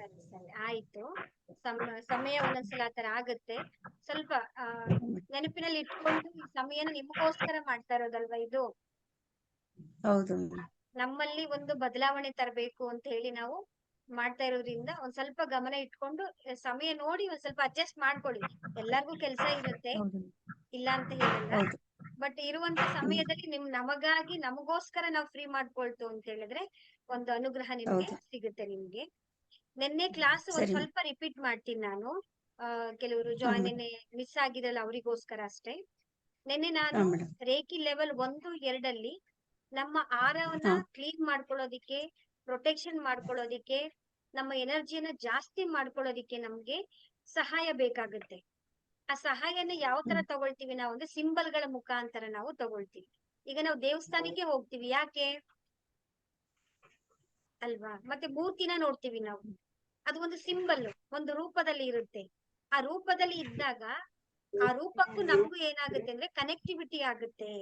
ಸರಿ ಸರಿ ಆಯ್ತು. ಸಮಯ ಒಂದೊಂದ್ಸಲ ಆತರ ಆಗುತ್ತೆ. ಸ್ವಲ್ಪ ಆ ನೆನಪಿನಲ್ಲಿ ಇಟ್ಕೊಂಡು ಈ ಸಮಯನ ನಿಮಗೋಸ್ಕರ ಮಾಡ್ತಾ ಇರೋದಲ್ವಾ ಇದು. ಹೌದು ಮೇಡಮ್. ನಮ್ಮಲ್ಲಿ ಒಂದು ಬದಲಾವಣೆ ತರಬೇಕು ಅಂತ ಹೇಳಿ ನಾವು ಮಾಡ್ತಾ ಇರೋದ್ರಿಂದ ಒಂದ್ ಸ್ವಲ್ಪ ಗಮನ ಇಟ್ಕೊಂಡು ಸಮಯ ನೋಡಿ ಒಂದ್ ಸ್ವಲ್ಪ ಅಡ್ಜಸ್ಟ್ ಮಾಡ್ಕೊಳ್ಳಿ. ಎಲ್ಲಾರ್ಗೂ ಕೆಲ್ಸ ಇರುತ್ತೆ, ಹೌದು ಇಲ್ಲ ಅಂತ ಹೇಳಲ್ಲ. ಹೌದು. ಬಟ್ ಇರುವಂತ ಸಮಯದಲ್ಲಿ ನಮಗಾಗಿ ನಮಗೋಸ್ಕರ ನಾವು ಫ್ರೀ ಮಾಡ್ಕೊಳ್ತು ಅಂತ ಹೇಳಿದ್ರೆ ಒಂದು ಅನುಗ್ರಹ ನಿಮ್ಗೆ ಹೌದು. ಸಿಗುತ್ತೆ ನಿಮ್ಗೆ. ನಿನ್ನೆ ಕ್ಲಾಸ್ ಒಂದ್ ಸರಿ ಸ್ವಲ್ಪ ರಿಪೀಟ್ ಮಾಡ್ತೀನಿ ನಾನು. ಕೆಲವರು ಹಾ ನಿನ್ನೆ ಮಿಸ್ ಆಗಿರಲ್ಲ ಅವರಿಗೋಸ್ಕರ ಅಷ್ಟೇ. ನಿನ್ನೆ ಹಾ ನಾನು ಮೇಡಮ್. ರೇಖಿ ಲೆವೆಲ್ 1-2 ನಮ್ಮ ಆರವನ್ನ ಹಾ ಕ್ಲೀನ್ ಮಾಡ್ಕೊಳ್ಳೋದಿಕ್ಕೆ, ಪ್ರೊಟೆಕ್ಷನ್ ಮಾಡ್ಕೊಳ್ಳೋದಿಕ್ಕೆ, ನಮ್ಮ ಎನರ್ಜಿಯನ್ನ ಜಾಸ್ತಿ ಮಾಡ್ಕೊಳ್ಳೋದಿಕ್ಕೆ ನಮ್ಗೆ ಸಹಾಯ ಬೇಕಾಗುತ್ತೆ. ಆ ಸಹಾಯನ ಯಾವ ತರ ಹ್ಮ್ ತಗೊಳ್ತೀವಿ ನಾವು ಅಂದ್ರೆ ಸಿಂಬಲ್ ಗಳ ಮುಖಾಂತರ ನಾವು ತಗೊಳ್ತೀವಿ. ಈಗ ನಾವು ದೇವಸ್ಥಾನಕ್ಕೆ ಹೋಗ್ತೀವಿ, ಯಾಕೆ ಅಲ್ವಾ? ಮತ್ತೆ ಮೂರ್ತಿನ ನೋಡ್ತೀವಿ ನಾವು, ಅದು ಒಂದು ಸಿಂಬಲ್, ಒಂದು ರೂಪದಲ್ಲಿ ಇರುತ್ತೆ. ಆ ರೂಪದಲ್ಲಿ ಇದ್ದಾಗ ಆ ರೂಪಕ್ಕೂ ನಮಗೂ ಏನಾಗುತ್ತೆ ಅಂದ್ರೆ ಕನೆಕ್ಟಿವಿಟಿ ಆಗುತ್ತೆ,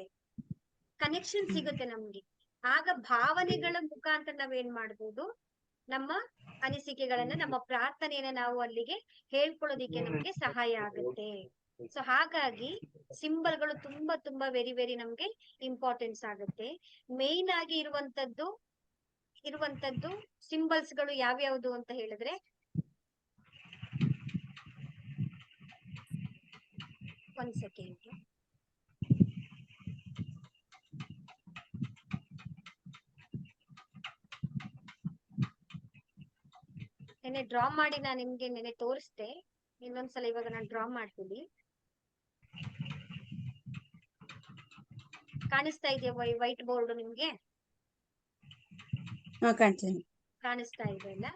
ಕನೆಕ್ಷನ್ ಸಿಗುತ್ತೆ ನಮ್ಗೆ. ಆಗ ಭಾವನೆಗಳ ಮುಖಾಂತರ ನಾವೇನ್ ಮಾಡ್ಬೋದು, ನಮ್ಮ ಅನಿಸಿಕೆಗಳನ್ನ, ನಮ್ಮ ಪ್ರಾರ್ಥನೆಯನ್ನ ನಾವು ಅಲ್ಲಿಗೆ ಹೇಳ್ಕೊಳ್ಳೋದಿಕ್ಕೆ ನಮ್ಗೆ ಸಹಾಯ ಆಗುತ್ತೆ. ಸೊ ಹಾಗಾಗಿ ಸಿಂಬಲ್ಗಳು ತುಂಬಾ ತುಂಬಾ ವೆರಿ ವೆರಿ ನಮ್ಗೆ ಇಂಪಾರ್ಟೆನ್ಸ್ ಆಗುತ್ತೆ. ಮೇನ್ ಆಗಿ ಇರುವಂತದ್ದು ಸಿಂಬಲ್ಸ್ ಗಳು ಯಾವ್ಯಾವ್ದು ಅಂತ ಹೇಳಿದ್ರೆ, ಒಂದ್ ಸೆಕೆಂಡ್, ನೆನ್ನೆ ಡ್ರಾ ಮಾಡಿ ನಾನು ನಿಮ್ಗೆ ನೆನ್ನೆ ತೋರಿಸ್ದೆ. ಇನ್ನೊಂದ್ಸಲ ಇವಾಗ ನಾನು ಡ್ರಾ ಮಾಡ್ತೀನಿ. ಕಾಣಿಸ್ತಾ ಇದೆಯಾ ವೈಟ್ ಬೋರ್ಡ್ ನಿಮ್ಗೆ? ಹಾ ಕಾಣ್ತೀನಿ. ಕಾಣಿಸ್ತಾ ಇದೆ ಅಲ್ಲ?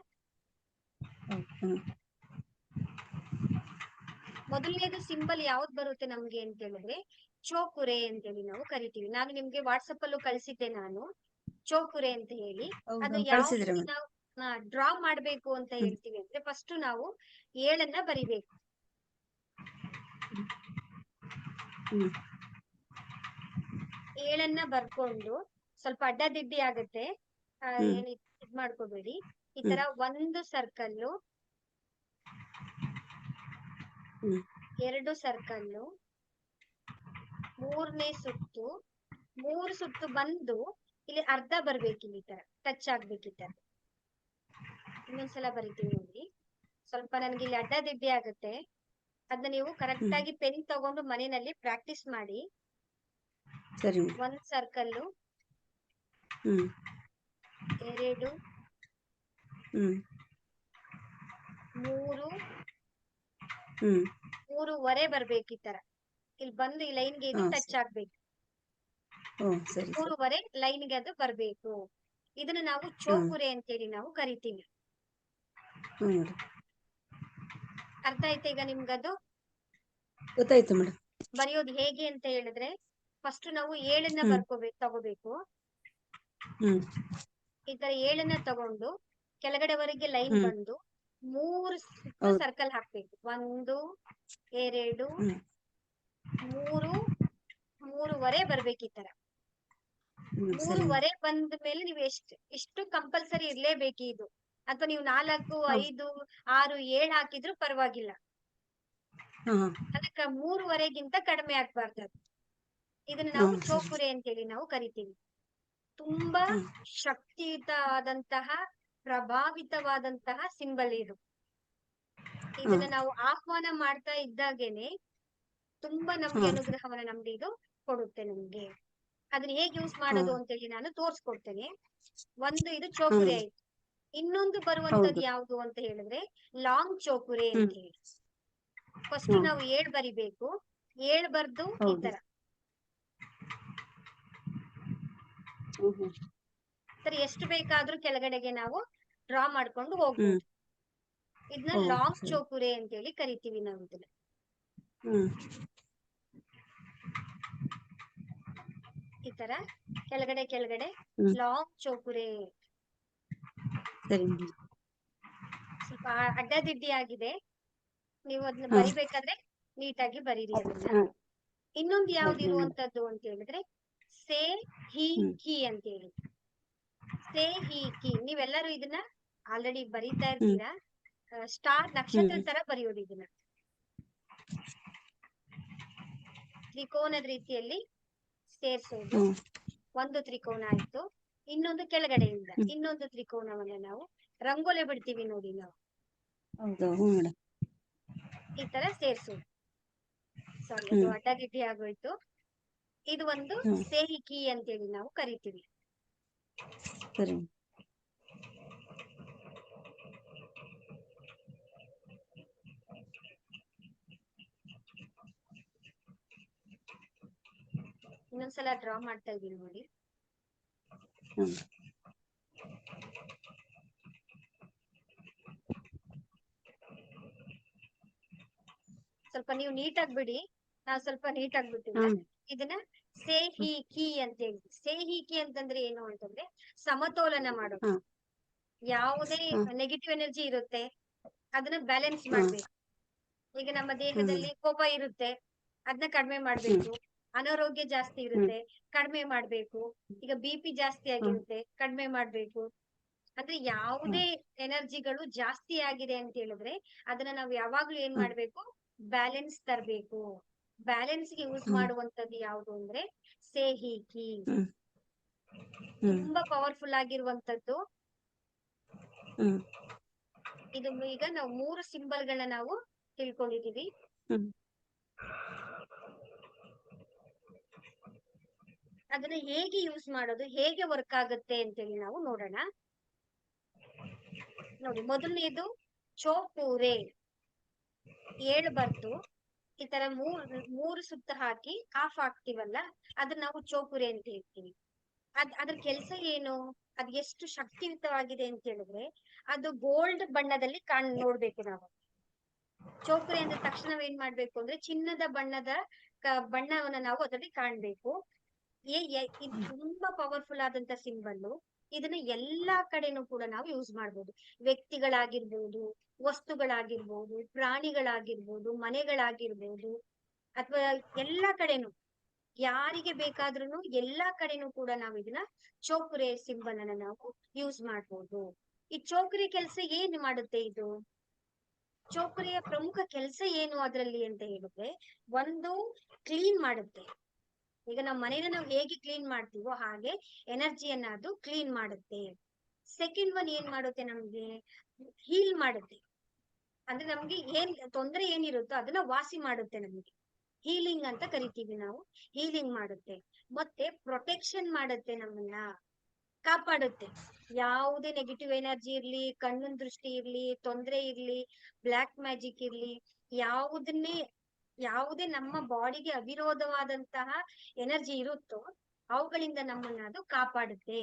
ಮೊದಲನೇದು ಸಿಂಬಲ್ ಯಾವ್ದು ಬರುತ್ತೆ ನಮ್ಗೆ ಅಂತ ಹೇಳಿದ್ರೆ ಚೋಕುರೆ ಅಂತೇಳಿ ನಾವು ಕರಿತೀವಿ. ನಾನು ನಿಮ್ಗೆ ವಾಟ್ಸಪ್ ಅಲ್ಲೂ ಕಳ್ಸಿದ್ದೆ ನಾನು, ಚೋಕುರೆ ಅಂತ ಹೇಳಿ. ಅದು ಹೌದು ಯಾವ ಕಳ್ಸಿದ್ರಿ ರೀತಿ ಮೇಡಮ್. ನಾವು ಡ್ರಾ ಮಾಡ್ಬೇಕು ಅಂತ ಹ್ಮ್ ಹೇಳ್ತೀವಿ ಅಂದ್ರೆ, ಫಸ್ಟ್ ನಾವು 7 ಬರಿಬೇಕು. ಹ್ಮ್ 7 ಬರ್ಕೊಂಡು ಸ್ವಲ್ಪ ಅಡ್ಡದಿಡ್ಡಿ ಆಗುತ್ತೆ, ಹ್ಮ್ ಏನ್ ಇದ್ ಮಾಡ್ಕೋಬೇಡಿ. ಈ ಹ್ಮ್ ತರ ಒಂದು ಸರ್ಕಲ್ಲು, ಹ್ಮ್ 2 ಸರ್ಕಲ್ಲು, 3ನೇ ಸುತ್ತು, 3 ಸುತ್ತು ಬಂದು ಇಲ್ಲಿ ಅರ್ಧ ಬರ್ಬೇಕಿಲ್ಲಿ, ಈ ತರ ಟಚ್ ಆಗ್ಬೇಕು ಈ ತರ. ಇನ್ನೊಂದ್ಸಲ ಬರಿತೀನಿ ನೋಡಿ. ಸ್ವಲ್ಪ ನನ್ಗೆ ಇಲ್ಲಿ ಅಡ್ಡದಿಡ್ಡಿ ಆಗುತ್ತೆ, ಅದನ್ನ ನೀವು ಕರೆಕ್ಟ್ ಹ್ಮ್ ಆಗಿ ಪೆನ್ ತಗೊಂಡು ಮನೆಯಲ್ಲಿ ಪ್ರಾಕ್ಟೀಸ್ ಮಾಡಿ. ಸರಿ ಮೇಡಮ್. 1 ಸರ್ಕಲ್ಲು, ಹ್ಮ್ 2, ಹ್ಮ್ 3, ಹ್ಮ್ 3ವರೆ ಬರ್ಬೇಕು ಈ ತರ. ಇಲ್ಲಿ ಬಂದು ಈ ಲೈನ್ಗೆ ಇದು ಹಾ ಟಚ್ ಸರಿ. ಆಗ್ಬೇಕು, ಓ ಸರಿ ಸರಿ. 3ವರೆ ಲೈನ್ಗೆ ಅದು ಬರ್ಬೇಕು. ಇದನ್ನ ನಾವು ಹ್ಮ್ ಚೋಕುರೆ ಅಂತೇಳಿ ನಾವು ಕರಿತೀವಿ. ಹ್ಮ್ ಮೇಡಮ್. ಅರ್ಥ ಆಯ್ತಾ ಈಗ ನಿಮ್ಗದು? ಗೊತ್ತಾಯ್ತು ಮೇಡಮ್. ಬರೆಯೋದು ಹೇಗೆ ಅಂತ ಹೇಳಿದ್ರೆ, ಫಸ್ಟ್ ನಾವು 7 ಹ್ಮ್ ತಗೋಬೇಕು. ಹ್ಮ್ ಈ ತರ 7 ತಗೊಂಡು ಕೆಳಗಡೆವರೆಗೆ ಲೈನ್ ಹ್ಮ್ ಬಂದು 3 ಸುತ್ತು ಹೌದು. ಸರ್ಕಲ್ ಹಾಕ್ಬೇಕು. 1, 2, ಹ್ಮ್ 3, 3ವರೆ ಬರ್ಬೇಕು ಈ ತರ. ಸರಿ ಮೇಡಮ್. 3ವರೆ ಬಂದ ಮೇಲೆ ನೀವು ಇಷ್ಟು ಕಂಪಲ್ಸರಿ ಇರ್ಲೇಬೇಕು ಇದು. ಅಥವಾ ನೀವು 4, ಹಾ 5, 6, 7 ಹಾಕಿದ್ರು ಪರವಾಗಿಲ್ಲ. ಹಾ ಅದಕ್ಕ 3ವರೆಗಿಂತ ಕಡಿಮೆ ಆಗ್ಬಾರ್ದು. ಇದನ್ನ ಹಾ ನಾವು ಸರಿ. ಚೋಕುರೆ ಅಂತೇಳಿ ನಾವು ಕರಿತೀವಿ. ತುಂಬಾ ಹಾ ಶಕ್ತಿಯುತ ಆದಂತಹ, ಪ್ರಭಾವಿತವಾದಂತಹ ಸಿಂಬಲ್ ಇದು. ಹಾ ಇದನ್ನ ನಾವು ಆಹ್ವಾನ ಮಾಡ್ತಾ ಇದ್ದಾಗೇನೆ ತುಂಬಾ ಹಾ ನಮ್ಗೆ ಅನುಗ್ರಹವನ್ನ ನಮ್ಗೆ ಇದು ಕೊಡುತ್ತೆ ನಮ್ಗೆ. ಅದನ್ನ ಹೇಗೆ ಯೂಸ್ ಹಾ ಮಾಡೋದು ಅಂತೇಳಿ ನಾನು ತೋರ್ಸ್ಕೊಡ್ತೇನೆ. ಒಂದು ಇದು ಹಾ ಚೋಕುರೆ ಮೇಡಮ್. ಆಯ್ತು. ಇನ್ನೊಂದು ಬರುವಂತದ್ದು ಹೌದು. ಯಾವುದು ಅಂತ ಹೇಳಿದ್ರೆ ಲಾಂಗ್ ಚೋಕುರೆ ಹ್ಮ್ ಅಂತ ಹೇಳಿ. ಫಸ್ಟ್ ಹಾ ನಾವು 7 ಬರಿಬೇಕು. 7 ಬರ್ದು ಈ ಹೌದು. ತರ ಹ್ಮ್ ಸರಿ, ಎಷ್ಟು ಬೇಕಾದ್ರೂ ಕೆಳಗಡೆಗೆ ನಾವು ಡ್ರಾ ಮಾಡ್ಕೊಂಡು ಹ್ಮ್ ಹೋಗ್ಬೋದು. ಇದನ್ನ ಓ ಲಾಂಗ್ ಸರಿ. ಚೋಕುರೆ ಅಂತೇಳಿ ಕರಿತೀವಿ ನಾವು ಇದನ್ನ. ಹ್ಮ್ ಈ ತರ ಕೆಳಗಡೆ ಕೆಳಗಡೆ ಹ್ಮ್ ಲಾಂಗ್ ಚೋಕುರೆ. ಸರಿ ಮೇಡಮ್. ಸ್ವಲ್ಪ ಅಡ್ಡದಿಡ್ಡಿ ಆಗಿದೆ, ನೀವು ಅದನ್ನ ಹಾ ಬರಿಬೇಕಾದ್ರೆ ನೀಟಾಗಿ ಬರೀರಿ ಅದನ್ನ. ಹಾ ಇನ್ನೊಂದು ಯಾವ್ದು ಆಯ್ತು ಮೇಡಮ್. ಇರುವಂತದ್ದು ಅಂತ ಹೇಳಿದ್ರೆ ಸೇ ಹಿ ಹ್ಮ್ ಕಿ ಅಂತ ಹೇಳಿ. ಸೇ ಹಿ ಕಿ ನೀವೆಲ್ಲರೂ ಇದನ್ನ ಆಲ್ರೆಡಿ ಬರೀತಾ ಹ್ಮ್ ಇರ್ತೀರಾ. ಸ್ಟಾರ್ ನಕ್ಷತ್ರ ತರ ಬರೆಯೋದು ಇದನ್ನ ತ್ರಿಕೋನದ ರೀತಿಯಲ್ಲಿ ಸೇರ್ಸೋದು. ಒಂದು ತ್ರಿಕೋನ ಆಯ್ತು. ಇನ್ನೊಂದು ಕೆಳಗಡೆಯಿಂದ ಇನ್ನೊಂದು ತ್ರಿಕೋನವನ್ನ ನಾವು ರಂಗೋಲಿ ಬಿಡ್ತೀವಿ ನೋಡಿ ನಾವು, ಹೌದಾ? ಹ್ಞೂ ಮೇಡಮ್. ಈ ತರ ಸೇರ್ಸೋದು. ಸಾರಿ, ಅದು ಅಡ್ಡಗಿಡ್ಡಿ ಆಗೋಯ್ತು. ಇದು ಒಂದು ಸೇಹಿಕಿ ಅಂತೇಳಿ ನಾವು ಕರಿತೀವಿ. ಸರಿ. ಇನ್ನೊಂದ್ಸಲ ಡ್ರಾ ಮಾಡ್ತಾ ಇದೀನಿ ನೋಡಿ. ಸ್ವಲ್ಪ ನೀವು ನೀಟಾಗಿ ಬಿಡಿ, ನಾವು ಸ್ವಲ್ಪ ನೀಟಾಗಿ ಬಿಟ್ಟಿಲ್ಲ. ಇದನ್ನ ಸೇಹಿಕಿ ಅಂತ ಹೇಳಿ. ಸೇಹಿಕಿ ಅಂತಂದ್ರೆ ಏನು ಅಂತಂದ್ರೆ ಸಮತೋಲನ ಮಾಡೋದು. ಯಾವುದೇ ನೆಗೆಟಿವ್ ಎನರ್ಜಿ ಇರುತ್ತೆ ಅದನ್ನ ಬ್ಯಾಲೆನ್ಸ್ ಮಾಡ್ಬೇಕು. ಈಗ ನಮ್ಮ ದೇಹದಲ್ಲಿ ಕೋಪ ಇರುತ್ತೆ, ಅದನ್ನ ಕಡಿಮೆ ಮಾಡ್ಬೇಕು. ಅನಾರೋಗ್ಯ ಜಾಸ್ತಿ ಇರುತ್ತೆ, ಕಡಿಮೆ ಮಾಡ್ಬೇಕು. ಈಗ BP ಜಾಸ್ತಿ ಆಗಿರುತ್ತೆ, ಕಡಿಮೆ ಮಾಡ್ಬೇಕು. ಅಂದ್ರೆ ಯಾವುದೇ ಎನರ್ಜಿಗಳು ಜಾಸ್ತಿ ಆಗಿದೆ ಅಂತ ಹೇಳಿದ್ರೆ ಅದನ್ನ ನಾವು ಯಾವಾಗ್ಲೂ ಏನ್ ಮಾಡ್ಬೇಕು, ಬ್ಯಾಲೆನ್ಸ್ ತರಬೇಕು. ಬ್ಯಾಲೆನ್ಸ್ ಗೆ ಯೂಸ್ ಮಾಡುವಂತದ್ದು ಯಾವುದು ಅಂದ್ರೆ ಸೇಹಿಕಿ. ತುಂಬಾ ಪವರ್ಫುಲ್ ಆಗಿರುವಂತದ್ದು ಇದು. ಈಗ ನಾವು 3 ಸಿಂಬಲ್ ಗಳನ್ನ ನಾವು ತಿಳ್ಕೊಂಡಿದೀವಿ. ಅದನ್ನ ಹೇಗೆ ಯೂಸ್ ಮಾಡೋದು, ಹೇಗೆ ವರ್ಕ್ ಆಗುತ್ತೆ ಅಂತೇಳಿ ನಾವು ನೋಡೋಣ. ನೋಡಿ, ಮೊದಲನೇದು ಚೋಪೂರೆ. 7 ಬರ್ತು ಈ ತರ ಮೂರು ಸುತ್ತ ಹಾಕಿ ಆಫ್ ಆಗ್ತಿವಲ್ಲ, ಅದನ್ನ ನಾವು ಚೋಪುರೆ ಅಂತ ಹೇಳ್ತೀವಿ. ಅದ್ರ ಕೆಲಸ ಏನು, ಅದ್ ಎಷ್ಟು ಶಕ್ತಿಯುತವಾಗಿದೆ ಅಂತ ಹೇಳಿದ್ರೆ ಅದು ಗೋಲ್ಡ್ ಬಣ್ಣದಲ್ಲಿ ನೋಡ್ಬೇಕು ನಾವು. ಚೋಪುರೆ ಅಂದ ತಕ್ಷಣ ಏನ್ ಮಾಡ್ಬೇಕು ಅಂದ್ರೆ ಚಿನ್ನದ ಬಣ್ಣವನ್ನ ನಾವು ಅದರಲ್ಲಿ ಕಾಣ್ಬೇಕು. ಇದು ತುಂಬಾ ಪವರ್ಫುಲ್ ಆದಂತ ಸಿಂಬಲ್. ಇದನ್ನ ಎಲ್ಲಾ ಕಡೆನೂ ಕೂಡ ನಾವು ಯೂಸ್ ಮಾಡ್ಬೋದು. ವ್ಯಕ್ತಿಗಳಾಗಿರ್ಬೋದು, ವಸ್ತುಗಳಾಗಿರ್ಬೋದು, ಪ್ರಾಣಿಗಳಾಗಿರ್ಬೋದು, ಮನೆಗಳಾಗಿರ್ಬೋದು, ಅಥವಾ ಎಲ್ಲಾ ಕಡೆನೂ ಯಾರಿಗೆ ಬೇಕಾದ್ರೂ ಎಲ್ಲಾ ಕಡೆನೂ ಕೂಡ ನಾವು ಇದನ್ನ ಚೋಪುರೆ ಸಿಂಬಲ್ ಅನ್ನ ನಾವು ಯೂಸ್ ಮಾಡ್ಬೋದು. ಈ ಚೋಪುರೆ ಕೆಲಸ ಏನು ಮಾಡುತ್ತೆ? ಇದು ಚೋಪುರೆಯ ಪ್ರಮುಖ ಕೆಲಸ ಏನು ಅದರಲ್ಲಿ ಅಂತ ಹೇಳಿದ್ರೆ, ಒಂದು ಕ್ಲೀನ್ ಮಾಡುತ್ತೆ. ಈಗ ನಮ್ಮ ಮನೇನ ನಾವು ಹೇಗೆ ಕ್ಲೀನ್ ಮಾಡ್ತೀವೋ ಹಾಗೆ ಎನರ್ಜಿಯನ್ನ ಅದು ಕ್ಲೀನ್ ಮಾಡುತ್ತೆ. ಸೆಕೆಂಡ್ ಒನ್ ಏನ್ ಮಾಡುತ್ತೆ, ನಮ್ಗೆ ಹೀಲ್ ಮಾಡುತ್ತೆ. ಅಂದ್ರೆ ನಮ್ಗೆ ಏನ್ ತೊಂದರೆ ಏನಿರುತ್ತೋ ಅದನ್ನ ವಾಸಿ ಮಾಡುತ್ತೆ. ನಮ್ಗೆ ಹೀಲಿಂಗ್ ಅಂತ ಕರಿತೀವಿ ನಾವು. ಹೀಲಿಂಗ್ ಮಾಡುತ್ತೆ. ಮತ್ತೆ ಪ್ರೊಟೆಕ್ಷನ್ ಮಾಡುತ್ತೆ, ನಮ್ಮನ್ನ ಕಾಪಾಡುತ್ತೆ. ಯಾವುದೇ ನೆಗೆಟಿವ್ ಎನರ್ಜಿ ಇರ್ಲಿ, ಕಣ್ಣಿನ ದೃಷ್ಟಿ ಇರ್ಲಿ, ತೊಂದರೆ ಇರ್ಲಿ, ಬ್ಲ್ಯಾಕ್ ಮ್ಯಾಜಿಕ್ ಇರ್ಲಿ, ಯಾವುದೇ ನಮ್ಮ ಬಾಡಿಗೆ ಅವಿರೋಧವಾದಂತಹ ಎನರ್ಜಿ ಇರುತ್ತೋ ಅವುಗಳಿಂದ ನಮ್ಮನ್ನ ಅದು ಕಾಪಾಡುತ್ತೆ.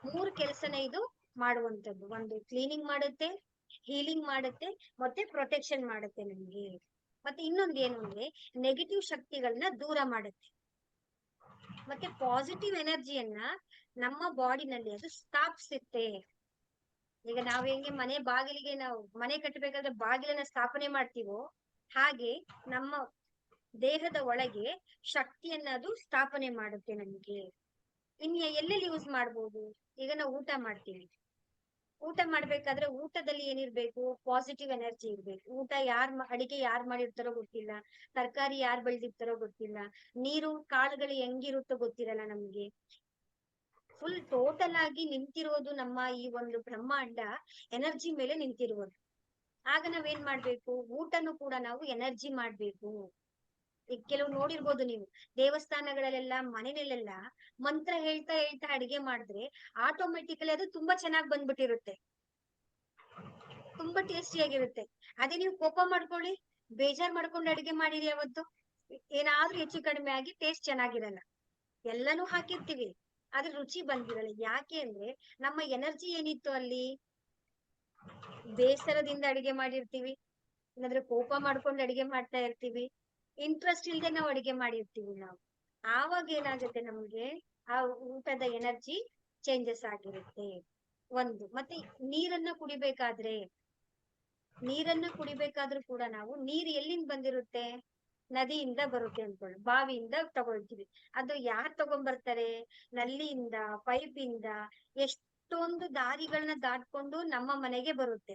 3 ಕೆಲಸನ ಇದು ಮಾಡುವಂತದ್ದು. ಒಂದು ಕ್ಲೀನಿಂಗ್ ಮಾಡುತ್ತೆ, ಹೀಲಿಂಗ್ ಮಾಡುತ್ತೆ, ಮತ್ತೆ ಪ್ರೊಟೆಕ್ಷನ್ ಮಾಡುತ್ತೆ ನಮ್ಗೆ. ಮತ್ತೆ ಇನ್ನೊಂದು ಏನು ಅಂದ್ರೆ ನೆಗೆಟಿವ್ ಶಕ್ತಿಗಳನ್ನ ದೂರ ಮಾಡುತ್ತೆ. ಮತ್ತೆ ಪಾಸಿಟಿವ್ ಎನರ್ಜಿಯನ್ನ ನಮ್ಮ ಬಾಡಿನಲ್ಲಿ ಅದು ಸ್ಥಾಪಿಸುತ್ತೆ. ಈಗ ನಾವ್ ಹೆಂಗೆ ಬಾಗಿಲಿಗೆ ನಾವು ಮನೆ ಕಟ್ಟಬೇಕಾದ್ರೆ ಬಾಗಿಲನ್ನ ಸ್ಥಾಪನೆ ಮಾಡ್ತೀವೋ ಹಾಗೆ ನಮ್ಮ ದೇಹದ ಒಳಗೆ ಶಕ್ತಿಯನ್ನ ಅದು ಸ್ಥಾಪನೆ ಮಾಡುತ್ತೆ ನಮ್ಗೆ. ಎಲ್ಲೆಲ್ಲಿ ಯೂಸ್ ಮಾಡ್ಬೋದು? ಈಗ ನಾವು ಊಟ ಮಾಡ್ತೀವಿ. ಊಟ ಮಾಡ್ಬೇಕಾದ್ರೆ ಊಟದಲ್ಲಿ ಏನಿರ್ಬೇಕು? ಪಾಸಿಟಿವ್ ಎನರ್ಜಿ ಇರ್ಬೇಕು. ಅಡಿಗೆ ಯಾರು ಮಾಡಿರ್ತಾರೋ ಗೊತ್ತಿಲ್ಲ, ತರಕಾರಿ ಯಾರು ಬೆಳೆದಿರ್ತಾರೋ ಗೊತ್ತಿಲ್ಲ, ನೀರು ಕಾಳುಗಳು ಹೆಂಗಿರುತ್ತೋ ಗೊತ್ತಿರಲ್ಲ ನಮ್ಗೆ. ಫುಲ್ ಟೋಟಲ್ ಆಗಿ ನಿಂತಿರೋದು ನಮ್ಮ ಈ ಒಂದು ಬ್ರಹ್ಮಾಂಡ ಎನರ್ಜಿ ಮೇಲೆ ನಿಂತಿರುವುದು. ಆಗ ನಾವೇನ್ ಮಾಡ್ಬೇಕು? ಊಟನು ಕೂಡ ನಾವು ಎನರ್ಜಿ ಮಾಡ್ಬೇಕು. ಈಗ ಕೆಲವು ನೋಡಿರ್ಬೋದು ನೀವು, ದೇವಸ್ಥಾನಗಳಲ್ಲೆಲ್ಲ ಮನೆಯಲ್ಲೆಲ್ಲ ಮಂತ್ರ ಹೇಳ್ತಾ ಹೇಳ್ತಾ ಅಡಿಗೆ ಮಾಡಿದ್ರೆ ಆಟೋಮೆಟಿಕಲಿ ಅದು ತುಂಬಾ ಚೆನ್ನಾಗಿ ಬಂದ್ಬಿಟ್ಟಿರುತ್ತೆ, ತುಂಬಾ ಟೇಸ್ಟಿಯಾಗಿರುತ್ತೆ. ಅದೇ ನೀವು ಕೋಪ ಮಾಡ್ಕೊಳ್ಳಿ, ಬೇಜಾರ್ ಮಾಡ್ಕೊಂಡು ಅಡಿಗೆ ಮಾಡಿರಿ, ಅವತ್ತು ಏನಾದ್ರೂ ಹೆಚ್ಚು ಕಡಿಮೆ ಆಗಿ ಟೇಸ್ಟ್ ಚೆನ್ನಾಗಿರಲ್ಲ. ಎಲ್ಲಾನು ಹಾಕಿರ್ತೀವಿ ಆದ್ರೆ ರುಚಿ ಬಂದಿರಲ್ಲ. ಯಾಕೆ ಅಂದ್ರೆ ನಮ್ಮ ಎನರ್ಜಿ ಏನಿತ್ತು ಅಲ್ಲಿ, ಬೇಸರದಿಂದ ಅಡಿಗೆ ಮಾಡಿರ್ತೀವಿ, ಇಲ್ಲಾಂದ್ರೆ ಕೋಪ ಮಾಡ್ಕೊಂಡು ಅಡಿಗೆ ಮಾಡ್ತಾ ಇರ್ತೀವಿ, ಇಂಟ್ರೆಸ್ಟ್ ಇಲ್ದೆ ನಾವು ಅಡಿಗೆ ಮಾಡಿರ್ತೀವಿ ನಾವು. ಆವಾಗ ಏನಾಗುತ್ತೆ, ನಮ್ಗೆ ಆ ಊಟದ ಎನರ್ಜಿ ಚೇಂಜಸ್ ಆಗಿರುತ್ತೆ. ಒಂದು ಮತ್ತೆ ನೀರನ್ನ ಕುಡಿಬೇಕಾದ್ರೂ ಕೂಡ ನಾವು ನೀರು ಎಲ್ಲಿಂದ ಬಂದಿರುತ್ತೆ? ನದಿಯಿಂದ ಬರುತ್ತೆ ಅನ್ಕೊಳ್ಳಿ, ಬಾವಿಯಿಂದ ತಗೊಳ್ತೀವಿ. ಅದು ಯಾರು ತಗೊಂಡ್ಬರ್ತಾರೆ? ನಲ್ಲಿಯಿಂದ, ಪೈಪಿಂದ ಎಷ್ಟೊಂದು ದಾರಿಗಳನ್ನ ದಾಟ್ಕೊಂಡು ನಮ್ಮ ಮನೆಗೆ ಬರುತ್ತೆ.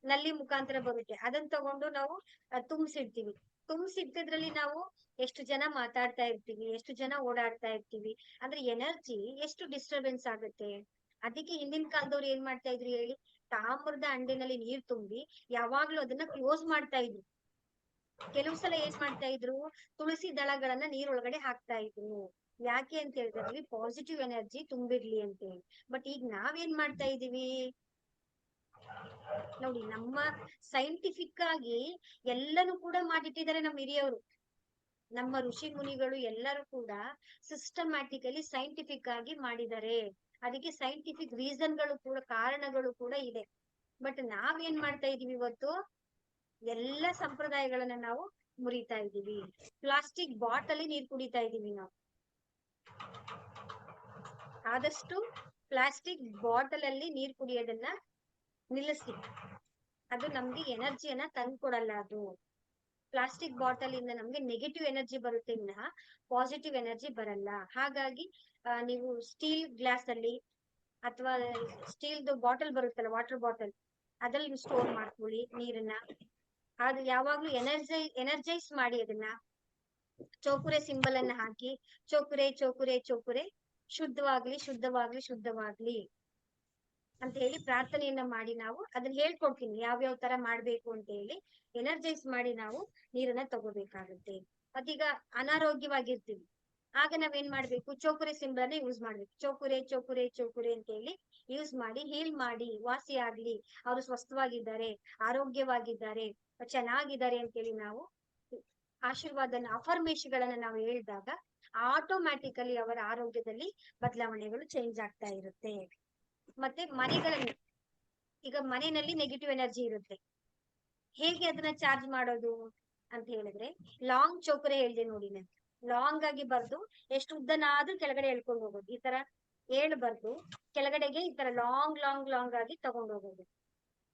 ನಲ್ಲಿ ಮುಖಾಂತರ ಬರುತ್ತೆ. ಅದನ್ನ ತಗೊಂಡು ನಾವು ತುಂಬಿಸಿಡ್ತೀವಿ. ತುಂಬಿಸಿಟ್ಟಿದ್ರಲ್ಲಿ ನಾವು ಎಷ್ಟು ಜನ ಮಾತಾಡ್ತಾ ಇರ್ತೀವಿ, ಎಷ್ಟು ಜನ ಓಡಾಡ್ತಾ ಇರ್ತೀವಿ, ಅಂದ್ರೆ ಎನರ್ಜಿ ಎಷ್ಟು ಡಿಸ್ಟರ್ಬೆನ್ಸ್ ಆಗುತ್ತೆ. ಅದಕ್ಕೆ ಹಿಂದಿನ ಕಾಲದವ್ರು ಏನ್ ಮಾಡ್ತಾ ಇದ್ರು ಹೇಳಿ, ತಾಮ್ರದ ಹಂಡೆನಲ್ಲಿ ನೀರ್ ತುಂಬಿ ಯಾವಾಗ್ಲೂ ಅದನ್ನ ಕ್ಲೋಸ್ ಮಾಡ್ತಾ ಇದ್ರು. ಕೆಲವು ಸಲ ಏನ್ ಮಾಡ್ತಾ ಇದ್ರು, ತುಳಸಿ ದಳಗಳನ್ನ ನೀರೊಳಗಡೆ ಹಾಕ್ತಾ ಇದ್ರು. ಯಾಕೆ ಅಂತ ಹೇಳಿದ್ರೆ ಅದ್ರಲ್ಲಿ ಪಾಸಿಟಿವ್ ಎನರ್ಜಿ ತುಂಬಿರ್ಲಿ ಅಂತ ಹೇಳಿ. ಬಟ್ ಈಗ ನಾವೇನ್ ಮಾಡ್ತಾ ಇದೀವಿ ನೋಡಿ, ನಮ್ಮ ಸೈಂಟಿಫಿಕ್ ಆಗಿ ಎಲ್ಲನೂ ಕೂಡ ಮಾಡಿಟ್ಟಿದ್ದಾರೆ ನಮ್ಮ ಹಿರಿಯವರು, ನಮ್ಮ ಋಷಿ ಮುನಿಗಳು ಎಲ್ಲರೂ ಕೂಡ ಸಿಸ್ಟಮ್ಯಾಟಿಕಲಿ ಸೈಂಟಿಫಿಕ್ ಆಗಿ ಮಾಡಿದ್ದಾರೆ. ಅದಕ್ಕೆ ಸೈಂಟಿಫಿಕ್ ರೀಸನ್ಗಳು ಕೂಡ, ಕಾರಣಗಳು ಕೂಡ ಇದೆ. ಬಟ್ ನಾವೇನ್ ಮಾಡ್ತಾ ಇದೀವಿ ಇವತ್ತು, ಎಲ್ಲ ಸಂಪ್ರದಾಯಗಳನ್ನ ನಾವು ಮುರಿತಾ ಇದೀವಿ. ಪ್ಲಾಸ್ಟಿಕ್ ಬಾಟಲಿ ನೀರ್ ಕುಡಿತಾ ಇದೀವಿ ನಾವು. ಆದಷ್ಟು ಪ್ಲಾಸ್ಟಿಕ್ ಬಾಟಲ್ ಅಲ್ಲಿ ನೀರ್ ಕುಡಿಯೋದನ್ನ ನಿಲ್ಲಿಸಿ. ಅದು ನಮ್ಗೆ ಎನರ್ಜಿಯನ್ನ ತಂದ್ಕೊಡಲ್ಲ. ಅದು ಪ್ಲಾಸ್ಟಿಕ್ ಬಾಟಲ್ ಇಂದ ನಮ್ಗೆ ನೆಗೆಟಿವ್ ಎನರ್ಜಿ ಬರುತ್ತೆ, ವಿನಃ ಪಾಸಿಟಿವ್ ಎನರ್ಜಿ ಬರಲ್ಲ. ಹಾಗಾಗಿ ನೀವು ಸ್ಟೀಲ್ ಗ್ಲಾಸ್ ಅಲ್ಲಿ ಅಥವಾ ಸ್ಟೀಲ್ದು ಬಾಟಲ್ ಬರುತ್ತಲ್ಲ, ವಾಟರ್ ಬಾಟಲ್, ಅದ್ರಲ್ಲಿ ಸ್ಟೋರ್ ಮಾಡ್ಕೊಳ್ಳಿ ನೀರನ್ನ. ಅದು ಯಾವಾಗ್ಲೂ ಎನರ್ಜೈಸ್ ಮಾಡಿ ಅದನ್ನ. ಚೋಕುರೆ ಸಿಂಬಲ್ ಅನ್ನ ಹಾಕಿ, ಚೋಕುರೆ ಚೋಕುರೆ ಚೋಕುರೆ ಶುದ್ಧವಾಗ್ಲಿ ಶುದ್ಧವಾಗ್ಲಿ ಶುದ್ಧವಾಗ್ಲಿ ಅಂತ ಹೇಳಿ ಪ್ರಾರ್ಥನೆಯನ್ನ ಮಾಡಿ ನಾವು ಅದನ್ನ ಹೇಳ್ಕೊಡ್ತೀನಿ ಯಾವ್ಯಾವ ತರ ಮಾಡ್ಬೇಕು ಅಂತ ಹೇಳಿ. ಎನರ್ಜೈಸ್ ಮಾಡಿ ನಾವು ನೀರನ್ನ ತಗೋಬೇಕಾಗುತ್ತೆ. ಮತ್ತೀಗ ಅನಾರೋಗ್ಯವಾಗಿರ್ತೀವಿ, ಆಗ ನಾವೇನ್ ಮಾಡ್ಬೇಕು, ಚೋಕುರೆ ಸಿಂಬಲ್ ಅನ್ನ ಯೂಸ್ ಮಾಡ್ಬೇಕು. ಚೋಕುರೆ ಚೋಕುರೆ ಚೋಕುರೆ ಅಂತ ಹೇಳಿ ಯೂಸ್ ಮಾಡಿ ಹೀಲ್ ಮಾಡಿ, ವಾಸಿ ಆಗ್ಲಿ, ಅವರು ಸ್ವಸ್ಥವಾಗಿದ್ದಾರೆ, ಆರೋಗ್ಯವಾಗಿದ್ದಾರೆ, ಚೆನ್ನಾಗಿದ್ದಾರೆ ಅಂತೇಳಿ ನಾವು ಆಶೀರ್ವಾದನ, ಅಫರ್ಮೇಶನ್ಗಳನ್ನ ನಾವು ಹೇಳಿದಾಗ ಆಟೋಮ್ಯಾಟಿಕಲಿ ಅವರ ಆರೋಗ್ಯದಲ್ಲಿ ಬದಲಾವಣೆಗಳು ಚೇಂಜ್ ಆಗ್ತಾ ಇರುತ್ತೆ. ಮತ್ತೆ ಮನೆಗಳಲ್ಲಿ, ಈಗ ಮನೆಯಲ್ಲಿ ನೆಗೆಟಿವ್ ಎನರ್ಜಿ ಇರುತ್ತೆ, ಹೇಗೆ ಅದನ್ನ ಚಾರ್ಜ್ ಮಾಡೋದು ಅಂತ ಹೇಳಿದ್ರೆ, ಲಾಂಗ್ ಚೋಕರೆ ಹೇಳಿದೆ ನೋಡಿ ನಾನು. ಲಾಂಗ್ ಆಗಿ ಬರ್ದು ಎಷ್ಟು ಉದ್ದನಾದ್ರೂ ಕೆಳಗಡೆ ಎಳ್ಕೊಂಡು ಹೋಗೋದು. ಈ ತರ ಏಳು ಬರ್ದು ಕೆಳಗಡೆಗೆ ಈ ತರ ಲಾಂಗ್ ಲಾಂಗ್ ಲಾಂಗ್ ಆಗಿ ತಗೊಂಡು ಹೋಗೋದು.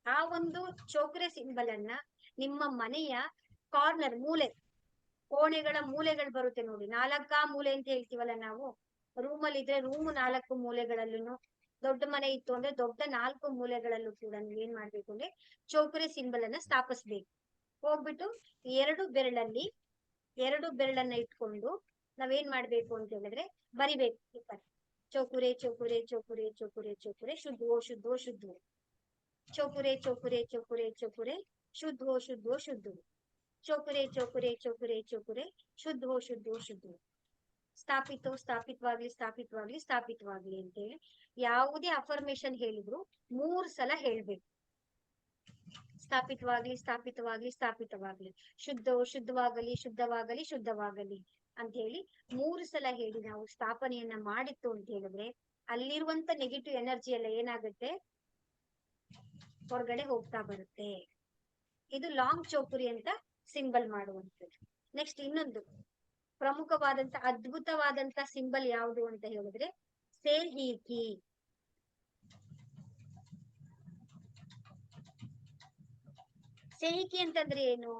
ಆ ಒಂದು ಚೋಕರೆ ಸಿಂಬಲ್ ಅನ್ನ ನಿಮ್ಮ ಮನೆಯ ಕಾರ್ನರ್, ಮೂಲೆ, ಕೋಣೆಗಳ ಮೂಲೆಗಳು ಬರುತ್ತೆ ನೋಡಿ, 4 ಮೂಲೆ ಅಂತ ಹೇಳ್ತೀವಲ್ಲ ನಾವು. ರೂಮಲ್ಲಿ ಇದ್ರೆ ರೂಮ್ 4 ಮೂಲೆಗಳಲ್ಲೂ, ದೊಡ್ಡ ಮನೆ ಇತ್ತು ಅಂದ್ರೆ ದೊಡ್ಡ 4 ಮೂಲೆಗಳಲ್ಲೂ ಕೂಡ ನೀವು ಏನ್ ಮಾಡ್ಬೇಕು ಅಂದ್ರೆ ಚೌಕರೆ ಸಿಂಬಲ್ ಅನ್ನ ಸ್ಥಾಪಿಸ್ಬೇಕು. ಹೋಗ್ಬಿಟ್ಟು ಎರಡು ಬೆರಳನ್ನ ಇಟ್ಕೊಂಡು ನಾವೇನ್ ಮಾಡ್ಬೇಕು ಅಂತ ಹೇಳಿದ್ರೆ ಬರಿಬೇಕು. ಚೌಕುರೆ ಚೌಕುರೆ ಚೌಕುರೆ ಚೌಕುರೆ ಚೌಕುರೆ ಶುದ್ಧೋ ಶುದ್ಧೋ ಶುದ್ಧೋ, ಚೌಕುರೆ ಚೌಕುರೆ ಚೌಕುರೆ ಚೌಕುರೆ ಶುದ್ಧೋ ಶುದ್ಧೋ ಶುದ್ಧೋ, ಚೌಕುರೆ ಚೌಕುರೆ ಚೌಕುರೆ ಚೌಕುರೆ ಶುದ್ಧೋ ಶುದ್ಧೋ ಶುದ್ಧೋ, ಸ್ಥಾಪಿತವಾಗ್ಲಿ ಸ್ಥಾಪಿತವಾಗ್ಲಿ ಸ್ಥಾಪಿತವಾಗ್ಲಿ ಅಂತೇಳಿ ಯಾವುದೇ ಅಫರ್ಮೇಶನ್ ಹೇಳಿದ್ರು 3 ಸಲ ಹೇಳ್ಬೇಕು. ಸ್ಥಾಪಿತವಾಗ್ಲಿ ಸ್ಥಾಪಿತವಾಗ್ಲಿ ಸ್ಥಾಪಿತವಾಗ್ಲಿ, ಶುದ್ಧವಾಗಲಿ ಶುದ್ಧವಾಗಲಿ ಶುದ್ಧವಾಗಲಿ ಅಂತ ಹೇಳಿ 3 ಸಲ ಹೇಳಿ ನಾವು ಸ್ಥಾಪನೆಯನ್ನ ಮಾಡಿತ್ತು ಅಂತ ಹೇಳಿದ್ರೆ ಅಲ್ಲಿರುವಂತ ನೆಗೆಟಿವ್ ಎನರ್ಜಿ ಎಲ್ಲ ಏನಾಗುತ್ತೆ, ಹೊರಗಡೆ ಹೋಗ್ತಾ ಬರುತ್ತೆ. ಇದು ಲಾಂಗ್ ಚೌಕುರಿ ಅಂತ ಸಿಂಬಲ್ ಮಾಡುವಂಥದ್ದು. ನೆಕ್ಸ್ಟ್ ಇನ್ನೊಂದು ಪ್ರಮುಖವಾದಂತ ಅದ್ಭುತವಾದಂತ ಸಿಂಬಲ್ ಯಾವುದು ಅಂತ ಹೇಳಿದ್ರೆ ಸೇಹೀಕಿ. ಸೇಹಿಕಿ ಅಂತಂದ್ರೆ ಏನು,